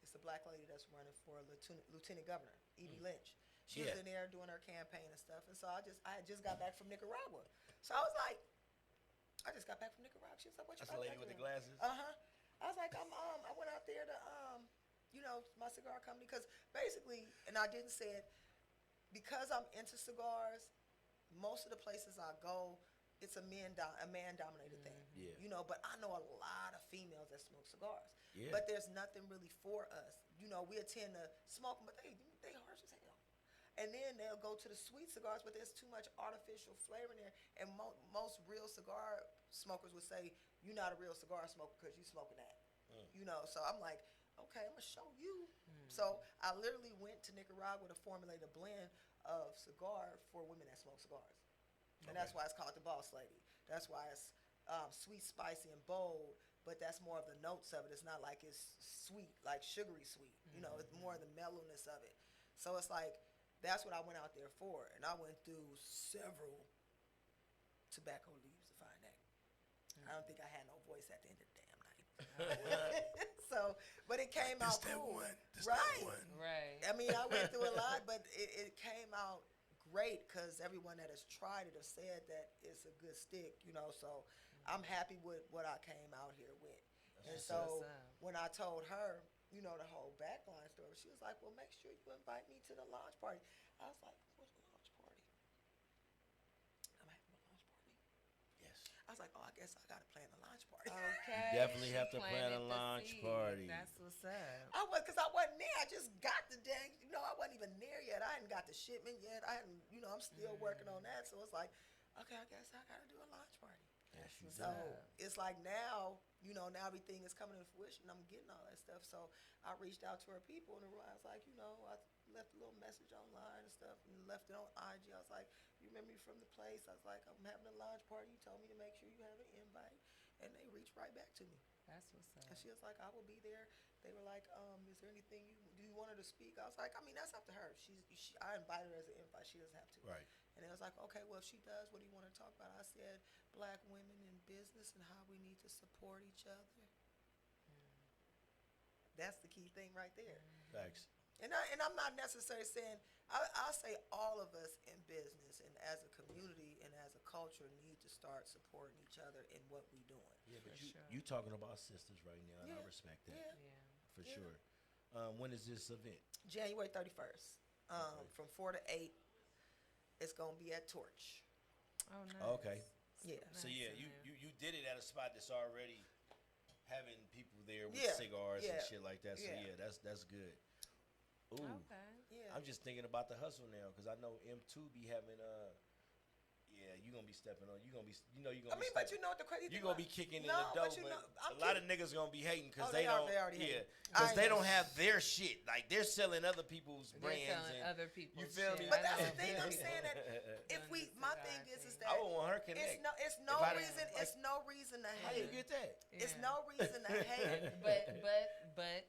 it's a black lady that's running for lieutenant governor, Evie Lynch. She was Yeah. in there doing her campaign and stuff, and so I had just got back from Nicaragua, so I was like, I just got back from Nicaragua. She was like, what you That's the got lady back with the there? glasses. I was like, I went out there to my cigar company, because basically, and I didn't say it, because I'm into cigars, most of the places I go, it's a man dominated thing. Yeah. But I know a lot of females that smoke cigars. Yeah. But there's nothing really for us. We tend to smoke them, but they harsh as hell. And then they'll go to the sweet cigars, but there's too much artificial flavor in there. And most real cigar smokers would say, you're not a real cigar smoker because you're smoking that. So I'm like, okay, I'm gonna show you. So I literally went to Nicaragua to formulate a blend of cigar for women that smoke cigars, and that's why it's called the Boss Lady. That's why it's sweet, spicy, and bold. But that's more of the notes of it. It's not like it's sweet, like sugary sweet. You know, it's more the mellowness of it. So it's like that's what I went out there for, and I went through several tobacco leaves to find that. I don't think I had no voice at the end of the damn night. So, but it came out cool. Right. I mean, I went through a lot, but it came out great because everyone that has tried it has said that it's a good stick, you know. So I'm happy with what I came out here with. And so when I told her, you know, the whole backline story, she was like, well, make sure you invite me to the launch party. I was like, what's the launch party? I'm having a launch party. Yes. I was like, oh, I guess I got to plan a launch party. Okay. You definitely she have to plan a planted the launch seed. party. That's what's up. Because I wasn't there. I just got the dang, you know, I wasn't even there yet. I hadn't got the shipment yet. I hadn't, you know, I'm still working on that. So it's like, okay, I guess I got to do a launch party. Yes, you So do. it's like now, you know, now everything is coming to fruition. I'm getting all that stuff. So I reached out to her people and I was like, you know, I left a little message online and stuff and left it on IG. I was like, you remember me from the place? I was like, I'm having a launch party. You told me to make sure you have an invite. And they reached right back to me. That's what's up. And she was like, I will be there. They were like, is there anything do you want her to speak? I was like, I mean, that's up to her. I invited her as an invite. She doesn't have to. Right. And it was like, okay, well, if she does, what do you want to talk about? I said, black women in business and how we need to support each other. That's the key thing right there. Facts. And I'm not necessarily saying, I'll say all of us in business and as a community and as a culture need to start supporting each other in what we're doing. Yeah, but For sure. you talking about sisters right now, and I Yeah. respect that. Yeah. Yeah. For sure. When is this event? January 31st, from 4 to 8. It's going to be at Torch. Oh, nice. Okay. Yeah. So Nice yeah, in you did it at a spot that's already having people there with Yeah, cigars and yeah, shit like that. So yeah. yeah, that's good. Ooh, Okay. Yeah. I'm just thinking about the hustle now because I know M2 be having yeah, you gonna be stepping on. You gonna be, you know, you gonna. I mean, but you know what the crazy thing? You gonna be kicking in No, the dough, but you but know, I'm a lot of niggas gonna be hating because Oh, they they don't. already Yeah, hating. because I they know. don't have their shit. Like they're selling other people's They're brands. selling and other people's You feel shit. me? But I that's know the thing. I'm people saying that if doing we, the my cigar thing is thing. that I would want her connect. it's no If I- reason. like- It's no reason to How you hate. get that? It's Yeah. no reason to hate. But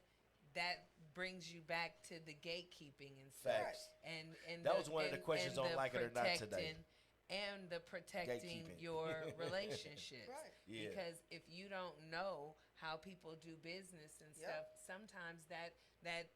that brings you back to the gatekeeping and stuff. Facts. And That was one of the questions on the Like It or Not today. protecting- And the protecting Gatekeeping. your relationships. Right. Yeah. Because if you don't know how people do business and Yep. stuff, sometimes that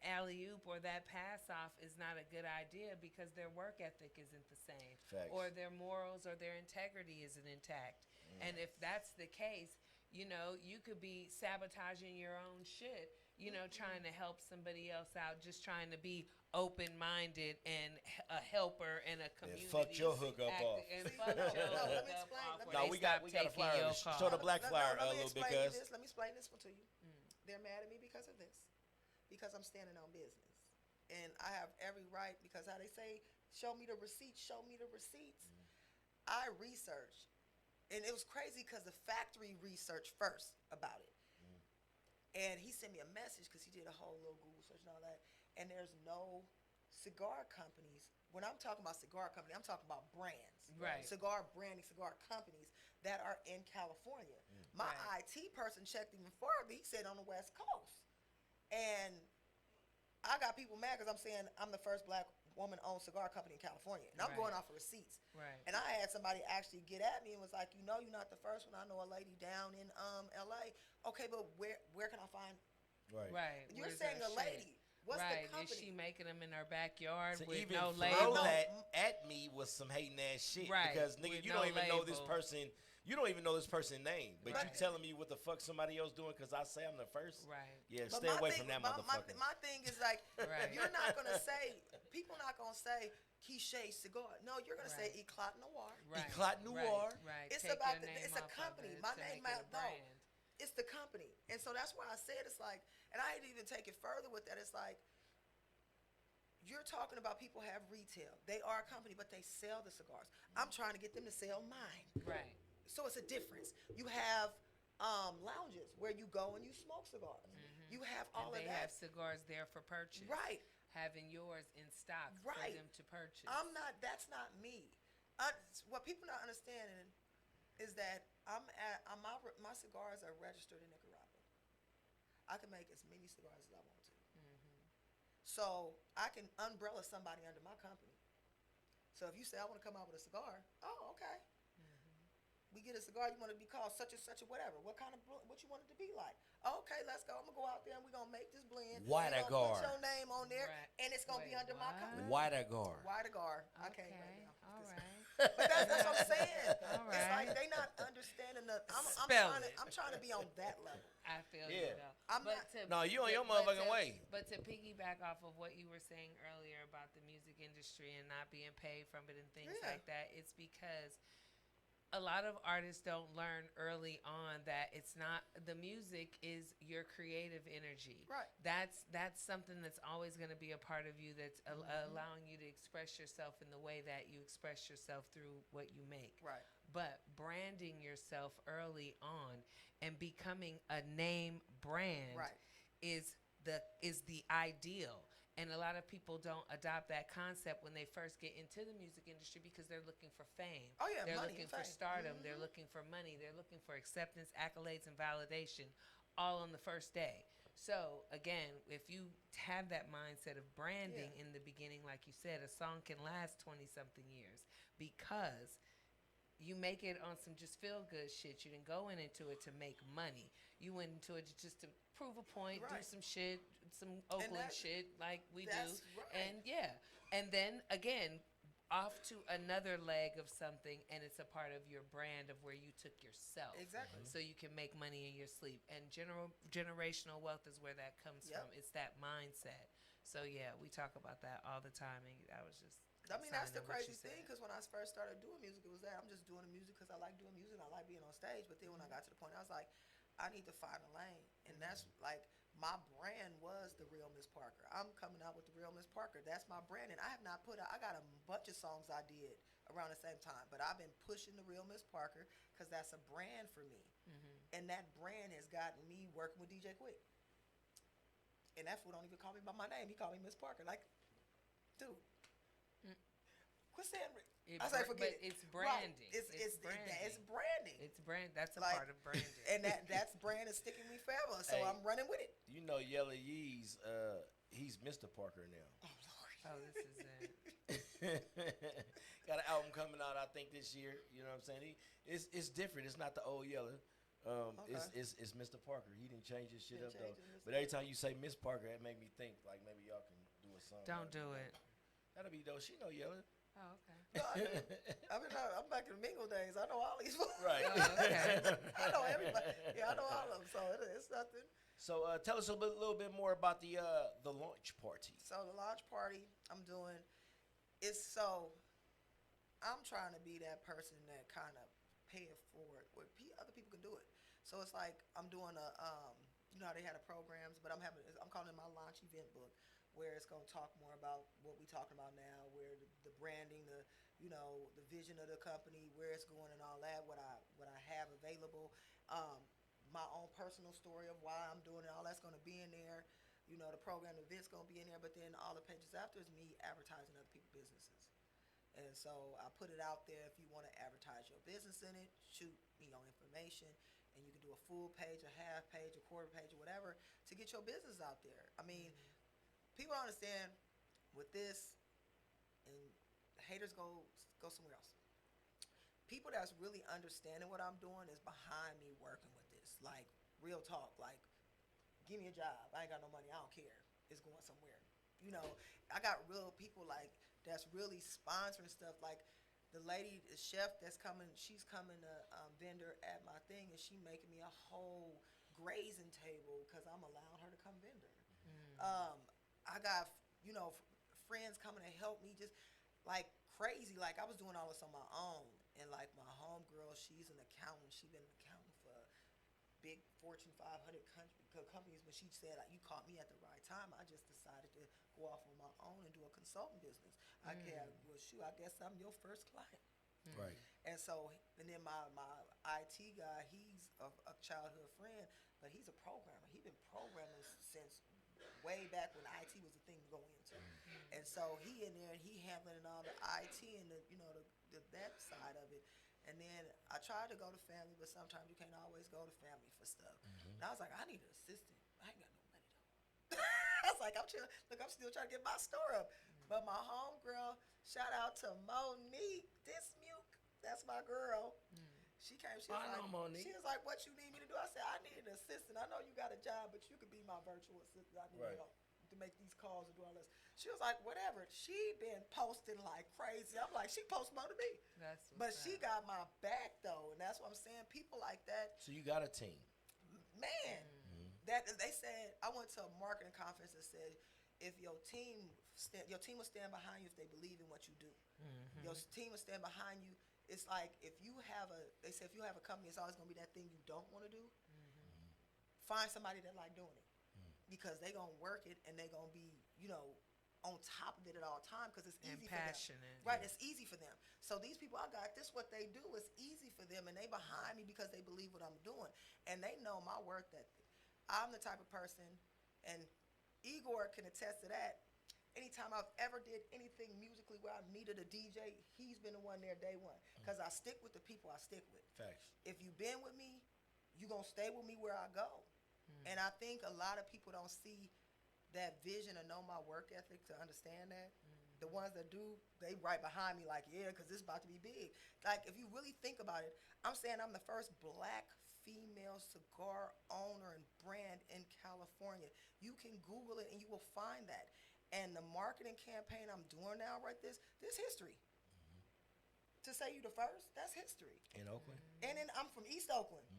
alley oop or that pass off is not a good idea because their work ethic isn't the same. Facts. Or their morals or their integrity isn't intact. And if that's the case, you know, you could be sabotaging your own shit, you know, trying to help somebody else out, just trying to be open-minded and a helper and a community. fucked your hookup off. And fucked your No, let hookup me explain. off. Let where me- No, they we got stop a taking flyer. your Show call. the black flyer let a me little explain because this. Let me explain this one to you. They're mad at me because of this. Because I'm standing on business. And I have every right, because how they say, show me the receipts, show me the receipts. I researched. And it was crazy because the factory researched first about it. And he sent me a message because he did a whole little Google search and all that. And there's no cigar companies. When I'm talking about cigar company, I'm talking about brands. Right. Cigar branding, cigar companies that are in California. My Right. IT person checked even further. He said on the West Coast. And I got people mad because I'm saying I'm the first black woman-owned cigar company in California. And I'm Right. going off of receipts. Right. And I had somebody actually get at me and was like, you know, you're not the first one. I know a lady down in LA. Okay, but where can I find? right. Right. You're Where's saying that a shit? lady. What's right. the company? Is she making them in her backyard To with even no throw label? that at me was some hating ass shit. Right, Because nigga, with you no don't even know this label. person. You don't even know this person's name, but you Right. telling me what the fuck somebody else doing because I say I'm the first. Right. Yeah, But stay my away thing- from that my- motherfucker. My thing is like, Right. you're not gonna say, people not gonna say Quiche cigar. No, you're gonna Right. say Eclat Noir. Right. Eclat Noir. Right. Right. It's Take about your the- name it's a off of company. it My to name make it out- a no. brand. It's the company. And so that's why I said it's like, and I didn't even take it further with that. It's like, you're talking about people have retail. They are a company, but they sell the cigars. I'm trying to get them to sell mine. Right. So it's a difference. You have lounges where you go and you smoke cigars. You have all and of they that. have cigars there for purchase. Right. Having yours in stock for Right. them to purchase. That's not me. What people not understanding is that my cigars are registered in Nicaragua. I can make as many cigars as I want to. So I can umbrella somebody under my company. So if you say I want to come out with a cigar, oh, okay. We get a cigar, you want to be called such and such or whatever. What you want it to be like? Oh, okay, let's go. I'm gonna go out there and we're gonna make this blend. Wider We're guard. gonna put your name on there, Right. and it's gonna be under my company. Wider guard. Wider guard. I Okay. can't right now. All right. But that's what I'm saying. All It's like right. they not understanding the. Spell it. I'm trying to be on that level. I feel Yeah. you though. I'm But not- to- No, you on to- your but motherfucking to- way. But to piggyback off of what you were saying earlier about the music industry and not being paid from it and things Yeah. like that, it's because a lot of artists don't learn early on that it's not the music is your creative energy. Right. That's something that's always going to be a part of you that's allowing you to express yourself in the way that you express yourself through what you make. Right. But branding yourself early on and becoming a name brand Right. is the ideal. And a lot of people don't adopt that concept when they first get into the music industry because they're looking for fame. Oh, yeah, They're money looking and for fame. stardom. They're looking for money. They're looking for acceptance, accolades, and validation all on the first day. So, again, if you have that mindset of branding in the beginning, like you said, a song can last 20-something years because you make it on some just feel-good shit. You didn't go into it to make money. You went into it just to prove a point, do Right. some shit, some Oakland shit like we do. that's right. And, yeah. And then, again, off to another leg of something, and it's a part of your brand of where you took yourself. Exactly. So you can make money in your sleep. And generational wealth is where that comes Yep. from. It's that mindset. So, yeah, we talk about that all the time, and I was just... I mean, that's the signing what you crazy said. thing, because when I first started doing music, it was that I'm just doing the music because I like doing music and I like being on stage. But then when I got to the point, I was like, I need to find a lane. And that's like, my brand was the Real Miss Parker. I'm coming out with the Real Miss Parker. That's my brand. And I have not I got a bunch of songs I did around the same time. But I've been pushing the Real Miss Parker because that's a brand for me. And that brand has gotten me working with DJ Quick. And that fool don't even call me by my name. He called me Miss Parker. Like, dude. Quit saying I say forget but it. it's branding. Right. It's branding. It's branding. It's brand. That's a Like, part of branding. And that's brand is sticking me forever. So Hey. I'm running with it. You know, Yella Yee's, he's Mr. Parker now. Oh Lord. Oh, this is it. Got an album coming out, I think, this year. You know what I'm saying? It's different. It's not the old Yella. It's Mr. Parker. He didn't change his shit Didn't up though. change it, Mr. But every time you say Miss Parker, it make me think like maybe y'all can do a song. Don't do it. That'll be dope. She know Yella. Oh, okay. No, I'm back in the Mingle days. I know all these folks. Right. Oh, okay. I know everybody. Yeah, I know all of them. So it's nothing. So tell us a little bit more about the launch party. So the launch party I'm doing is I'm trying to be that person that kind of pay it forward where other people can do it. So it's like I'm doing you know how they had programs, but I'm calling it my launch event book, where it's going to talk more about what we're talking about now, where the branding, the vision of the company, where it's going and all that, what I have available, my own personal story of why I'm doing it, all that's going to be in there. You know, the program, the event's going to be in there, but then all the pages after is me advertising other people's businesses. And so I put it out there. If you want to advertise your business in it, shoot me your information, and you can do a full page, a half page, a quarter page, or whatever to get your business out there. I mean, people don't understand with this, and haters go somewhere else. People that's really understanding what I'm doing is behind me working with this. Like, real talk. Like, give me a job. I ain't got no money. I don't care. It's going somewhere. You know, I got real people like that's really sponsoring stuff. Like the lady, the chef that's coming, she's coming to vendor at my thing, and she making me a whole grazing table because I'm allowing her to come vendor. I got, friends coming to help me just like crazy. Like I was doing all this on my own, and like my homegirl, she's an accountant. She's been an accountant for big Fortune 500 companies, but she said, like, you caught me at the right time. I just decided to go off on my own and do a consulting business. I guess I'm your first client. Right. And so, and then my IT guy, he's a childhood friend. but he's a programmer. He's been programming since way back when IT was a thing to go into. And so he in there and he handling all the IT and the that side of it. And then I tried to go to family, but sometimes you can't always go to family for stuff. And I was like, I need an assistant. I ain't got no money though. I was like, I'm still trying to get my store up. But my homegirl, shout out to Monique Dismuke. That's my girl. She came. She was I know Monique. She was like, "What you need me to do?" I said, "I need an assistant. I know you got a job, but you could be my virtual assistant. I need help to make these calls and do all this." She was like, "Whatever." She been posting like crazy. I'm like, she posts more than me. But she got my back though, and that's what I'm saying. People like that. So you got a team, man. That they said. I went to a marketing conference that said, if your team will stand behind you if they believe in what you do. Your team will stand behind you. It's like if you have a company, it's always gonna be that thing you don't want to do. Find somebody that like doing it, because they gonna work it and they gonna be, on top of it at all time, because it's easy and passionate. for them. Right, it's easy for them. So these people I got, this what they do is easy for them, and they behind me because they believe what I'm doing, and they know my work ethic. I'm the type of person, and Igor can attest to that. Anytime I've ever did anything musically where I needed a DJ, he's been the one there day one. Because I stick with the people I stick with. Facts. If you've been with me, you're going to stay with me where I go. And I think a lot of people don't see that vision or know my work ethic to understand that. The ones that do, they right behind me like, yeah, because this is about to be big. Like, if you really think about it, I'm saying I'm the first black female cigar owner and brand in California. You can Google it and you will find that. And the marketing campaign I'm doing now, this history. To say you the first, that's history. In Oakland? And then I'm from East Oakland.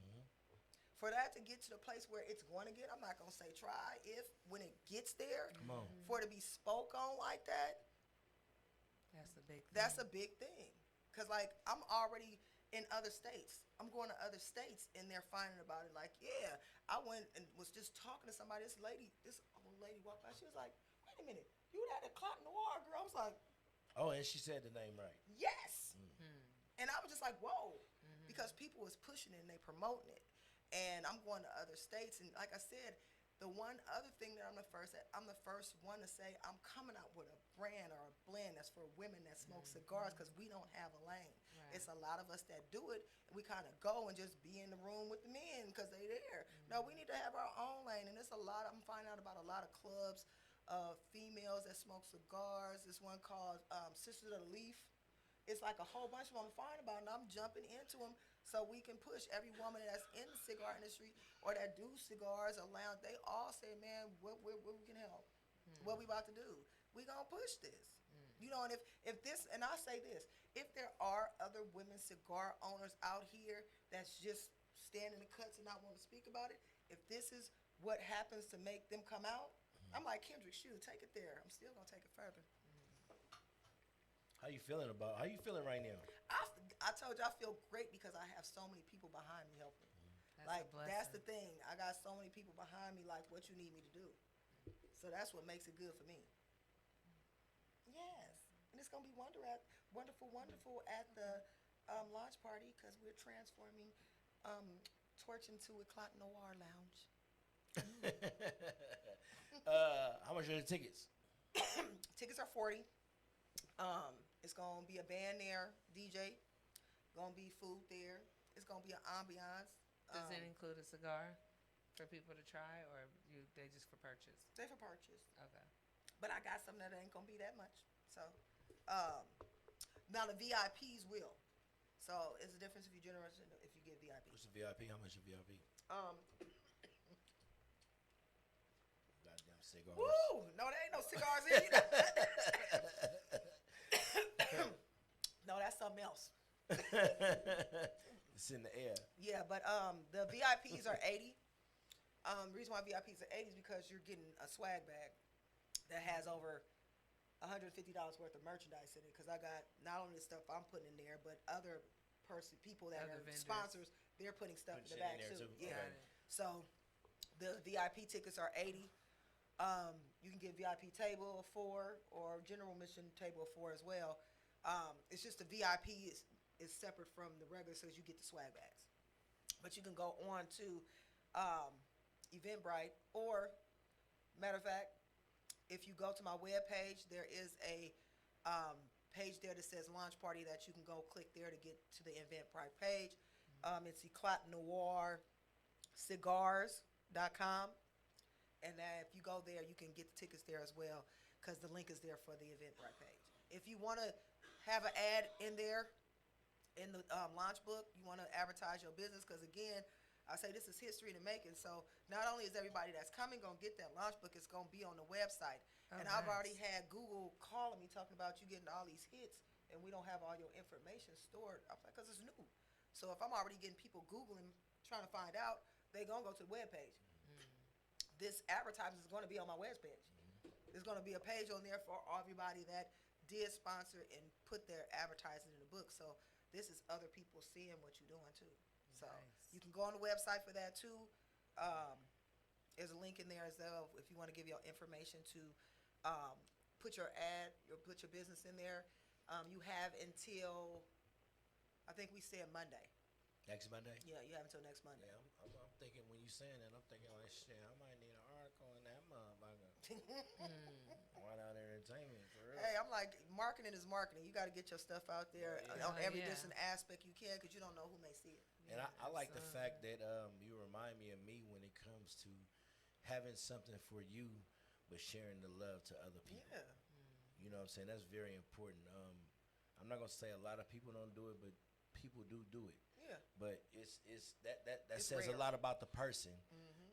For that to get to the place where it's going to get, I'm not going to say try, when it gets there, for it to be spoke on like that, that's a big thing. That's a big thing. Because, like, I'm already in other states. I'm going to other states, and they're finding about it. Like, yeah, I went and was just talking to somebody. This old lady walked by. She was like, wait a minute, you that Clock Noir girl? I was like, oh, and she said the name right. Yes. And I was just like, whoa, because people was pushing it and they promoting it. And I'm going to other states, and like I said, the one other thing that I'm the first one to say I'm coming out with a brand or a blend that's for women that smoke cigars, because we don't have a lane. Right. It's a lot of us that do it, and we kind of go and just be in the room with the men because they there. No, we need to have our own lane, and it's a lot. I'm finding out about a lot of clubs of females that smoke cigars. This one called Sisters of the Leaf. It's like a whole bunch of them I'm finding about, and I'm jumping into them so we can push every woman that's in the cigar industry or that do cigars or lounge. They all say, man, what we can help, what we about to do. We gonna push this. And if this, and I say this, if there are other women cigar owners out here that's just standing in the cuts and not want to speak about it, if this is what happens to make them come out, I'm like, Kendrick, shoot, take it there. I'm still gonna take it further. How you feeling right now? I told you I feel great because I have so many people behind me helping. That's the thing. I got so many people behind me, like, what you need me to do. So that's what makes it good for me. Yes. And it's going to be wonderful at the launch party, because we're transforming Torch into a Clock Noir lounge. How much are the tickets? Tickets are $40. It's gonna be a band there, DJ. Gonna be food there. It's gonna be an ambiance. Does it include a cigar for people to try, or they just for purchase? They for purchase. Okay. But I got something that ain't gonna be that much. So, now the VIPs will. So it's a difference if you generous and if you get VIP. What's the VIP? How much is VIP? Goddamn cigars. Woo! No, there ain't no cigars in here. No, that's something else. It's in the air. Yeah, but the VIPs are $80. The reason why VIPs are $80 is because you're getting a swag bag that has over $150 worth of merchandise in it. Because I got not only the stuff I'm putting in there, but other people that are vendors. Sponsors, they're putting stuff in the bag too. Yeah. Got it. So the VIP tickets are $80. You can get VIP table of 4 or general mission table of 4 as well. It's just the VIP is separate from the regular, so you get the swag bags. But you can go on to Eventbrite, or matter of fact, if you go to my webpage, there is a page there that says launch party that you can go click there to get to the Eventbrite page. It's Eclat Noir Cigars.com. And if you go there, you can get the tickets there as well because the link is there for the Eventbrite page. If you want to have an ad in there in the launch book, you want to advertise your business because, again, I say this is history in the making. So not only is everybody that's coming going to get that launch book, it's going to be on the website. And I've already had Google calling me talking about you getting all these hits and we don't have all your information stored. I'm like, because it's new. So if I'm already getting people Googling, trying to find out, they're going to go to the webpage. This advertisement is going to be on my webpage. There's going to be a page on there for everybody that did sponsor and put their advertising in the book. So this is other people seeing what you're doing too. So you can go on the website for that too. There's a link in there as well if you want to give your information to put your ad, put your business in there. You have until, I think we said Monday. Next Monday? Yeah, you have until next Monday. Yeah, I'm thinking when you saying that, I'm thinking, oh shit, I might need an article in that motherfucker. Why not entertainment for real? Hey, I'm like, marketing is marketing. You got to get your stuff out there on every different aspect you can because you don't know who may see it. And I like the fact that you remind me of me when it comes to having something for you, but sharing the love to other people. Yeah. You know what I'm saying? That's very important. I'm not gonna say a lot of people don't do it, but people do it. Yeah. But it's that It's says rare. a lot about the person.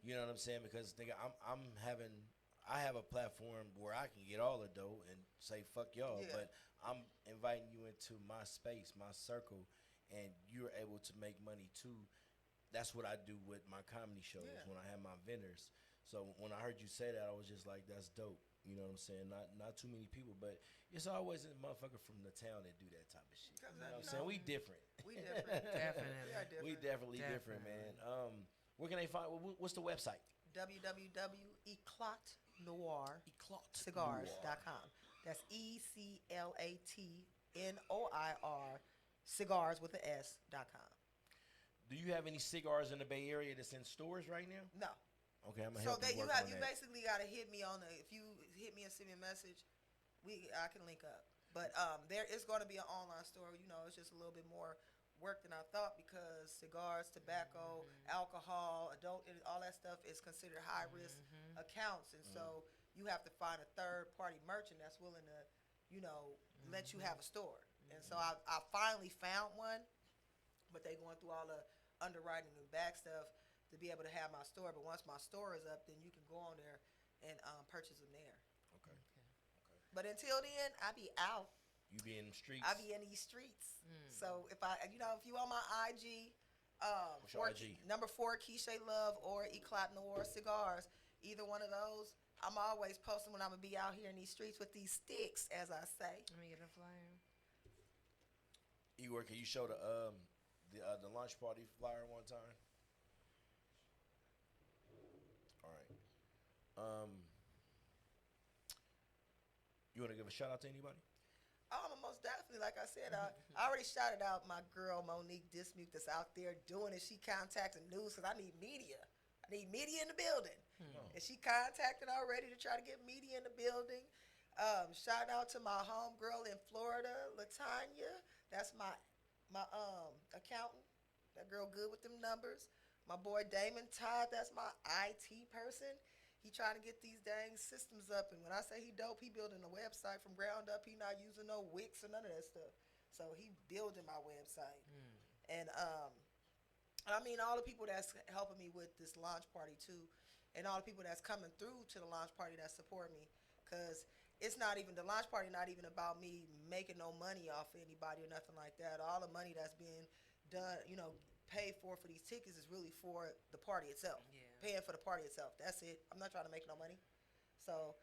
You know what I'm saying? Because nigga, I have a platform where I can get all the dough and say fuck y'all, but I'm inviting you into my space, my circle, and you're able to make money too. That's what I do with my comedy shows when I have my vendors. So when I heard you say that, I was just like, that's dope. You know what I'm saying? Not too many people, but it's always a motherfucker from the town that do that type of shit. You know what I'm saying? We different. We different. Definitely. We definitely different, man. Where can they find? What's the website? www.eclatnoircigars.com. That's ECLATNOIR cigars with an S.com. Do you have any cigars in the Bay Area that's in stores right now? No. Okay, I'm gonna So help that you you work have on you that. basically got to hit me on the, if you hit me and send me a message, I can link up. But there is going to be an online store. You know, it's just a little bit more work than I thought because cigars, tobacco, alcohol, adult, all that stuff is considered high risk accounts, and so you have to find a third party merchant that's willing to, you know, let you have a store. And so I finally found one, but they going through all the underwriting and back stuff to be able to have my store. But once my store is up, then you can go on there and purchase them there. Okay. But until then, I be out. You be in the streets. I be in these streets. So if you on my IG, What's your IG? number 4 Quiche Love or Eclat Noir Cigars, either one of those. I'm always posting when I'm gonna be out here in these streets with these sticks, as I say. Let me get a flyer. Igor, can you show the launch party flyer one time? All right. You want to give a shout out to anybody? Most definitely. Like I said, I already shouted out my girl Monique Dismuke that's out there doing it. She contacted news because I need media. I need media in the building. And she contacted already to try to get media in the building. Shout out to my homegirl in Florida, Latanya. That's my accountant. That girl good with them numbers. My boy Damon Todd, that's my IT person. He trying to get these dang systems up, and when I say he dope, he building a website from ground up. He not using no Wix or none of that stuff. So he building my website. And I mean all the people that's helping me with this launch party too, and all the people that's coming through to the launch party that support me, cause it's not even the launch party. Not even about me making no money off of anybody or nothing like that. All the money that's being done, paid for these tickets is really for the party itself. Paying for the party itself. That's it. I'm not trying to make no money. So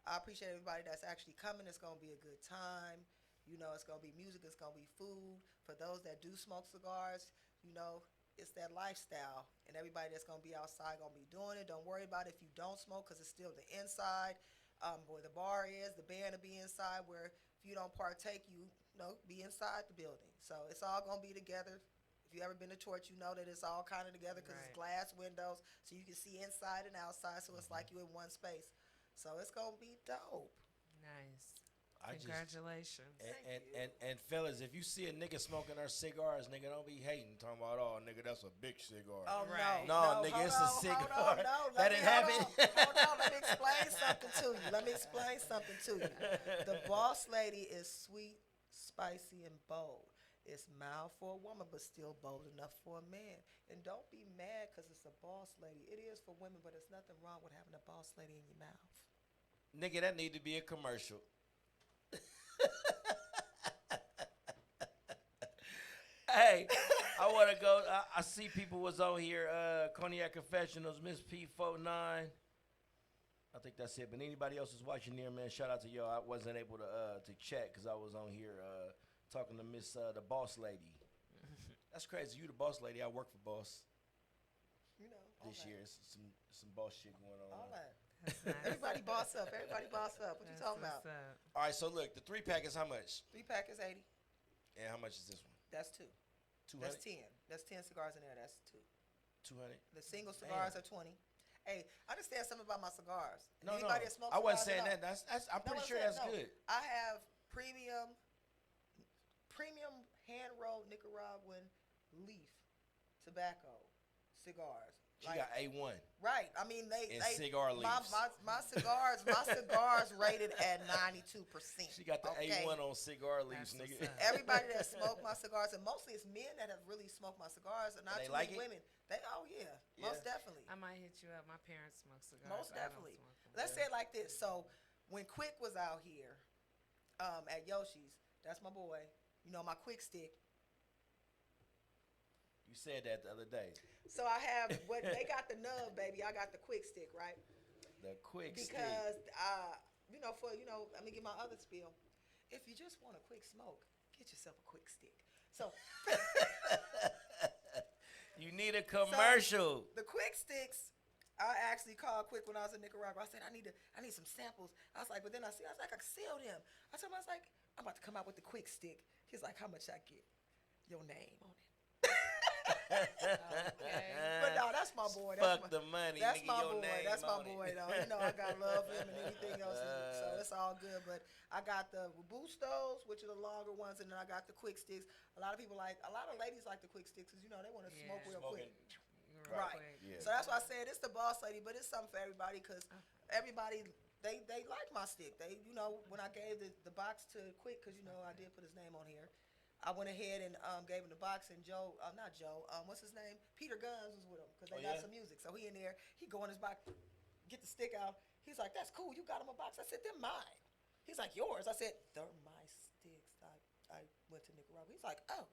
I appreciate everybody that's actually coming. It's going to be a good time. It's going to be music. It's going to be food. For those that do smoke cigars, it's that lifestyle. And everybody that's going to be outside going to be doing it. Don't worry about it if you don't smoke because it's still the inside. Where the bar is, the band will be inside. Where if you don't partake, be inside the building. So it's all going to be together. If you ever been to church, you know that it's all kind of together because it's glass windows, so you can see inside and outside. So it's like you in one space. So it's gonna be dope. Nice. I just- Congratulations. And fellas, if you see a nigga smoking our cigars, nigga, don't be hating. Talking about, oh, nigga, that's a big cigar. Oh, Right. No, nigga, it's a cigar. That didn't happen. Hold on, let me explain something to you. The boss lady is sweet, spicy, and bold. It's mild for a woman, but still bold enough for a man. And don't be mad because it's a boss lady. It is for women, but there's nothing wrong with having a boss lady in your mouth. Nigga, that need to be a commercial. Hey, I want to go. I see people was on here. Cognac Confessionals, Miss P49. I think that's it. But anybody else is watching there, man, shout out to y'all. I wasn't able to chat because I was on here talking to Miss the boss lady. That's crazy. You the boss lady. I work for boss. You know, This year, it's some boss shit going on. all that. Nice. Everybody boss up. Everybody boss up. What you talking about? All right, so look, the 3-pack is how much? 3-pack is 80. And how much is this one? That's 2. 200. That's 10. That's 10 cigars in there. That's 2. 200. The single cigars are 20. Hey, understand something about my cigars. No, Anybody that smokes I wasn't cigars saying know. that. I'm No, pretty I'm sure saying that's no. good. I have premium hand-rolled Nicaraguan leaf tobacco cigars. She got A1. Right. I mean, they cigar leaves. My cigars rated at 92%. She got the A1 on cigar leaves, That's nigga. what's up. Everybody that smoked my cigars, and mostly it's men that have really smoked my cigars, and not They too like many it? women. Most definitely. I might hit you up. My parents smoke cigars. Most I don't definitely. smoke them. Let's say it like this. So when Quick was out here at Yoshi's, that's my boy. You know, my Quick stick. You said that the other day. So I have what they got the nub, baby. I got the Quick stick, right? The quick stick. Because let me get my other spiel. If you just want a quick smoke, get yourself a Quick stick. So You need a commercial. the Quick sticks, I actually called Quick when I was in Nicaragua. I said I need some samples. I was like, but then I was like, I can sell them. I told him, I was like, I'm about to come out with the Quick stick. He's like, how much I get? Your name on it. But no, that's my boy. Fuck the money. That's nigga, my your boy. name That's my on boy, it. though. You know, I got love for him and anything else, so it's all good. But I got the Robustos, which are the longer ones, and then I got the Quick sticks. A lot of ladies like the Quick sticks because, they want to smoke real quick. Right. Yeah. So that's why I said it's the boss lady, but it's something for everybody because everybody, they like my stick. They, when I gave the box to Quick, because, I did put his name on here. I went ahead and gave him the box, and what's his name? Peter Guns was with him because they got some music. So he in there, he go in his box, get the stick out. He's like, that's cool. You got him a box. I said, they're mine. He's like, yours. I said, they're my sticks. I went to Nicaragua. He's like, oh.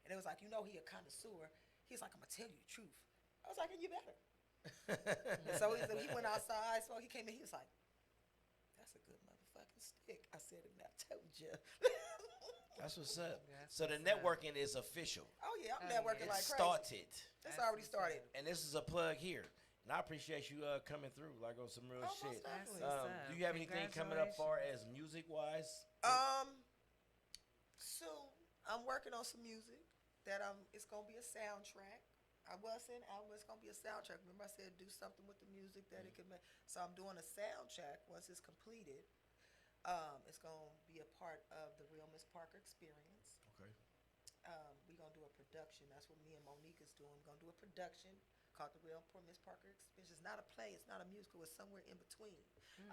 And it was like, he a connoisseur. He's like, I'm going to tell you the truth. I was like, and you better. And so he went outside, so he came in, he was like, that's a good motherfucking stick. I said, and I told you. That's what's up. That's So the what's up. networking is official. Oh, yeah, I'm Oh, networking yeah. like It crazy. started. It's already started. And this is a plug here. And I appreciate you coming through like on some real Oh, most shit. definitely. That's what's Do up. you have anything coming up far as music-wise? Soon, I'm working on some music that it's going to be a soundtrack. I wasn't album, it's going to be a soundtrack. Remember I said do something with the music that it can make. So I'm doing a soundtrack once it's completed. It's going to be a part of the Real Miss Parker experience. Okay. We're going to do a production. That's what me and Monique is doing. We're going to do a production called the Real Miss Parker experience. It's not a play. It's not a musical. It's somewhere in between.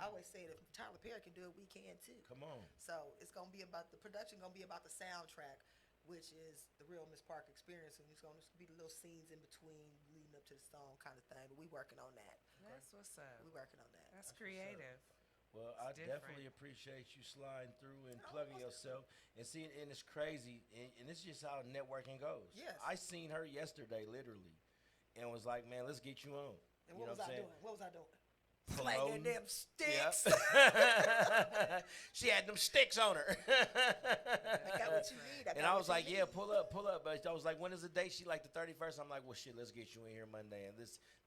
I always say that if Tyler Perry can do it, we can too. Come on. So it's going to be about the production, going to be about the soundtrack, which is the Real Miss Parker experience. And it's going to be the little scenes in between leading up to the song kind of thing. But we working on that. That's what's up. We working on that. That's creative. Well, It's I different. definitely appreciate you sliding through and plugging yourself. And see, and it's crazy. And it's just how networking goes. Yes. I seen her yesterday, literally, and was like, man, let's get you on. And You what know was I saying? doing? What was I doing? Promoting. Slanging them sticks. Yep. She had them sticks on her. I got what you need. And I was like, yeah, pull up. But I was like, when is the date? She like the 31st. I'm like, well, shit, let's get you in here Monday. And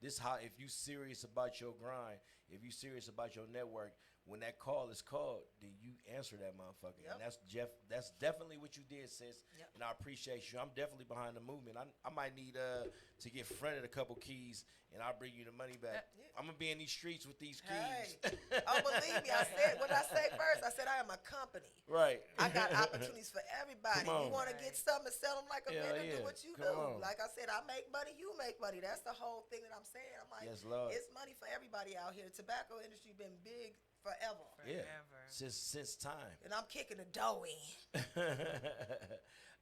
this how, if you serious about your grind, if you serious about your network, when that call is called, then you answer that motherfucker. Yep. And that's Jeff. That's definitely what you did, sis. Yep. And I appreciate you. I'm definitely behind the movement. I might need to get fronted a couple keys, and I'll bring you the money back. Yeah. I'm gonna be in these streets with these Hey, keys. oh, believe me, I said what I say first. I said I am a company. Right. I got opportunities for everybody. Come on. You want to get something, sell them like a Hell vendor, yeah. do what you Come do. on. Like I said, I make money, you make money. That's the whole thing that I'm saying. I'm like, Yes, Lord. it's money for everybody out here. The tobacco industry been big forever. Yeah. Forever. Since time. And I'm kicking the dough in.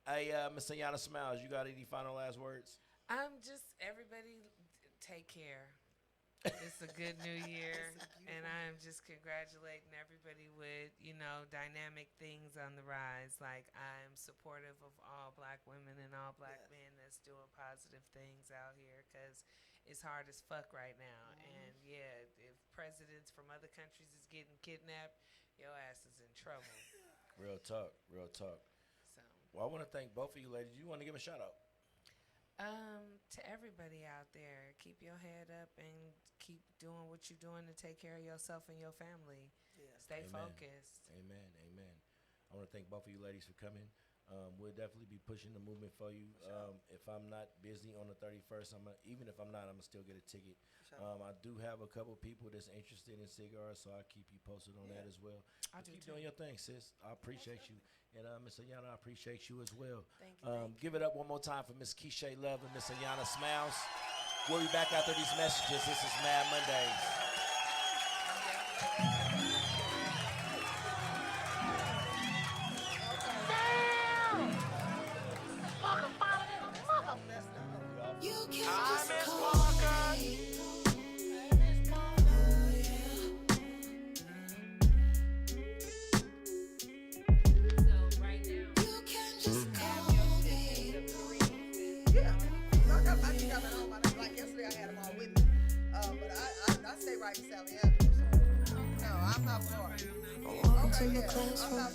Hey, Miss Ayana Smiles, you got any final last words? I'm just everybody take care. It's a good new year, and I'm just congratulating everybody with, dynamic things on the rise. Like, I'm supportive of all black women and all black men that's doing positive things out here, because it's hard as fuck right now. And yeah, if presidents from other countries is getting kidnapped, your ass is in trouble. Real talk, real talk. So, Well, I want to thank both of you ladies. You want to give a shout out? to everybody out there, keep your head up and keep doing what you're doing to take care of yourself and your family. Yeah. Stay Amen. focused. Amen. Amen. I want to thank both of you ladies for coming. We'll definitely be pushing the movement for you. If I'm not busy on the 31st, even if I'm not, I'm going to still get a ticket. I do have a couple people that's interested in cigars, so I'll keep you posted on that as well. I But do keep too. doing your thing, sis. I appreciate you. And Miss Ayana, I appreciate you as well. Thank you. Give it up one more time for Miss Keisha Love and Miss Ayana Smiles. We'll be back after these messages. This is Mad Mondays. You can I just miss call Walker. me. So right now, You can just call me. Yeah. I think I'm at home. Like yesterday, I had them all with me. But I stay right in Sally Avenue. So. No, I'm not far. Walk into Okay, my yeah. I'm classroom. not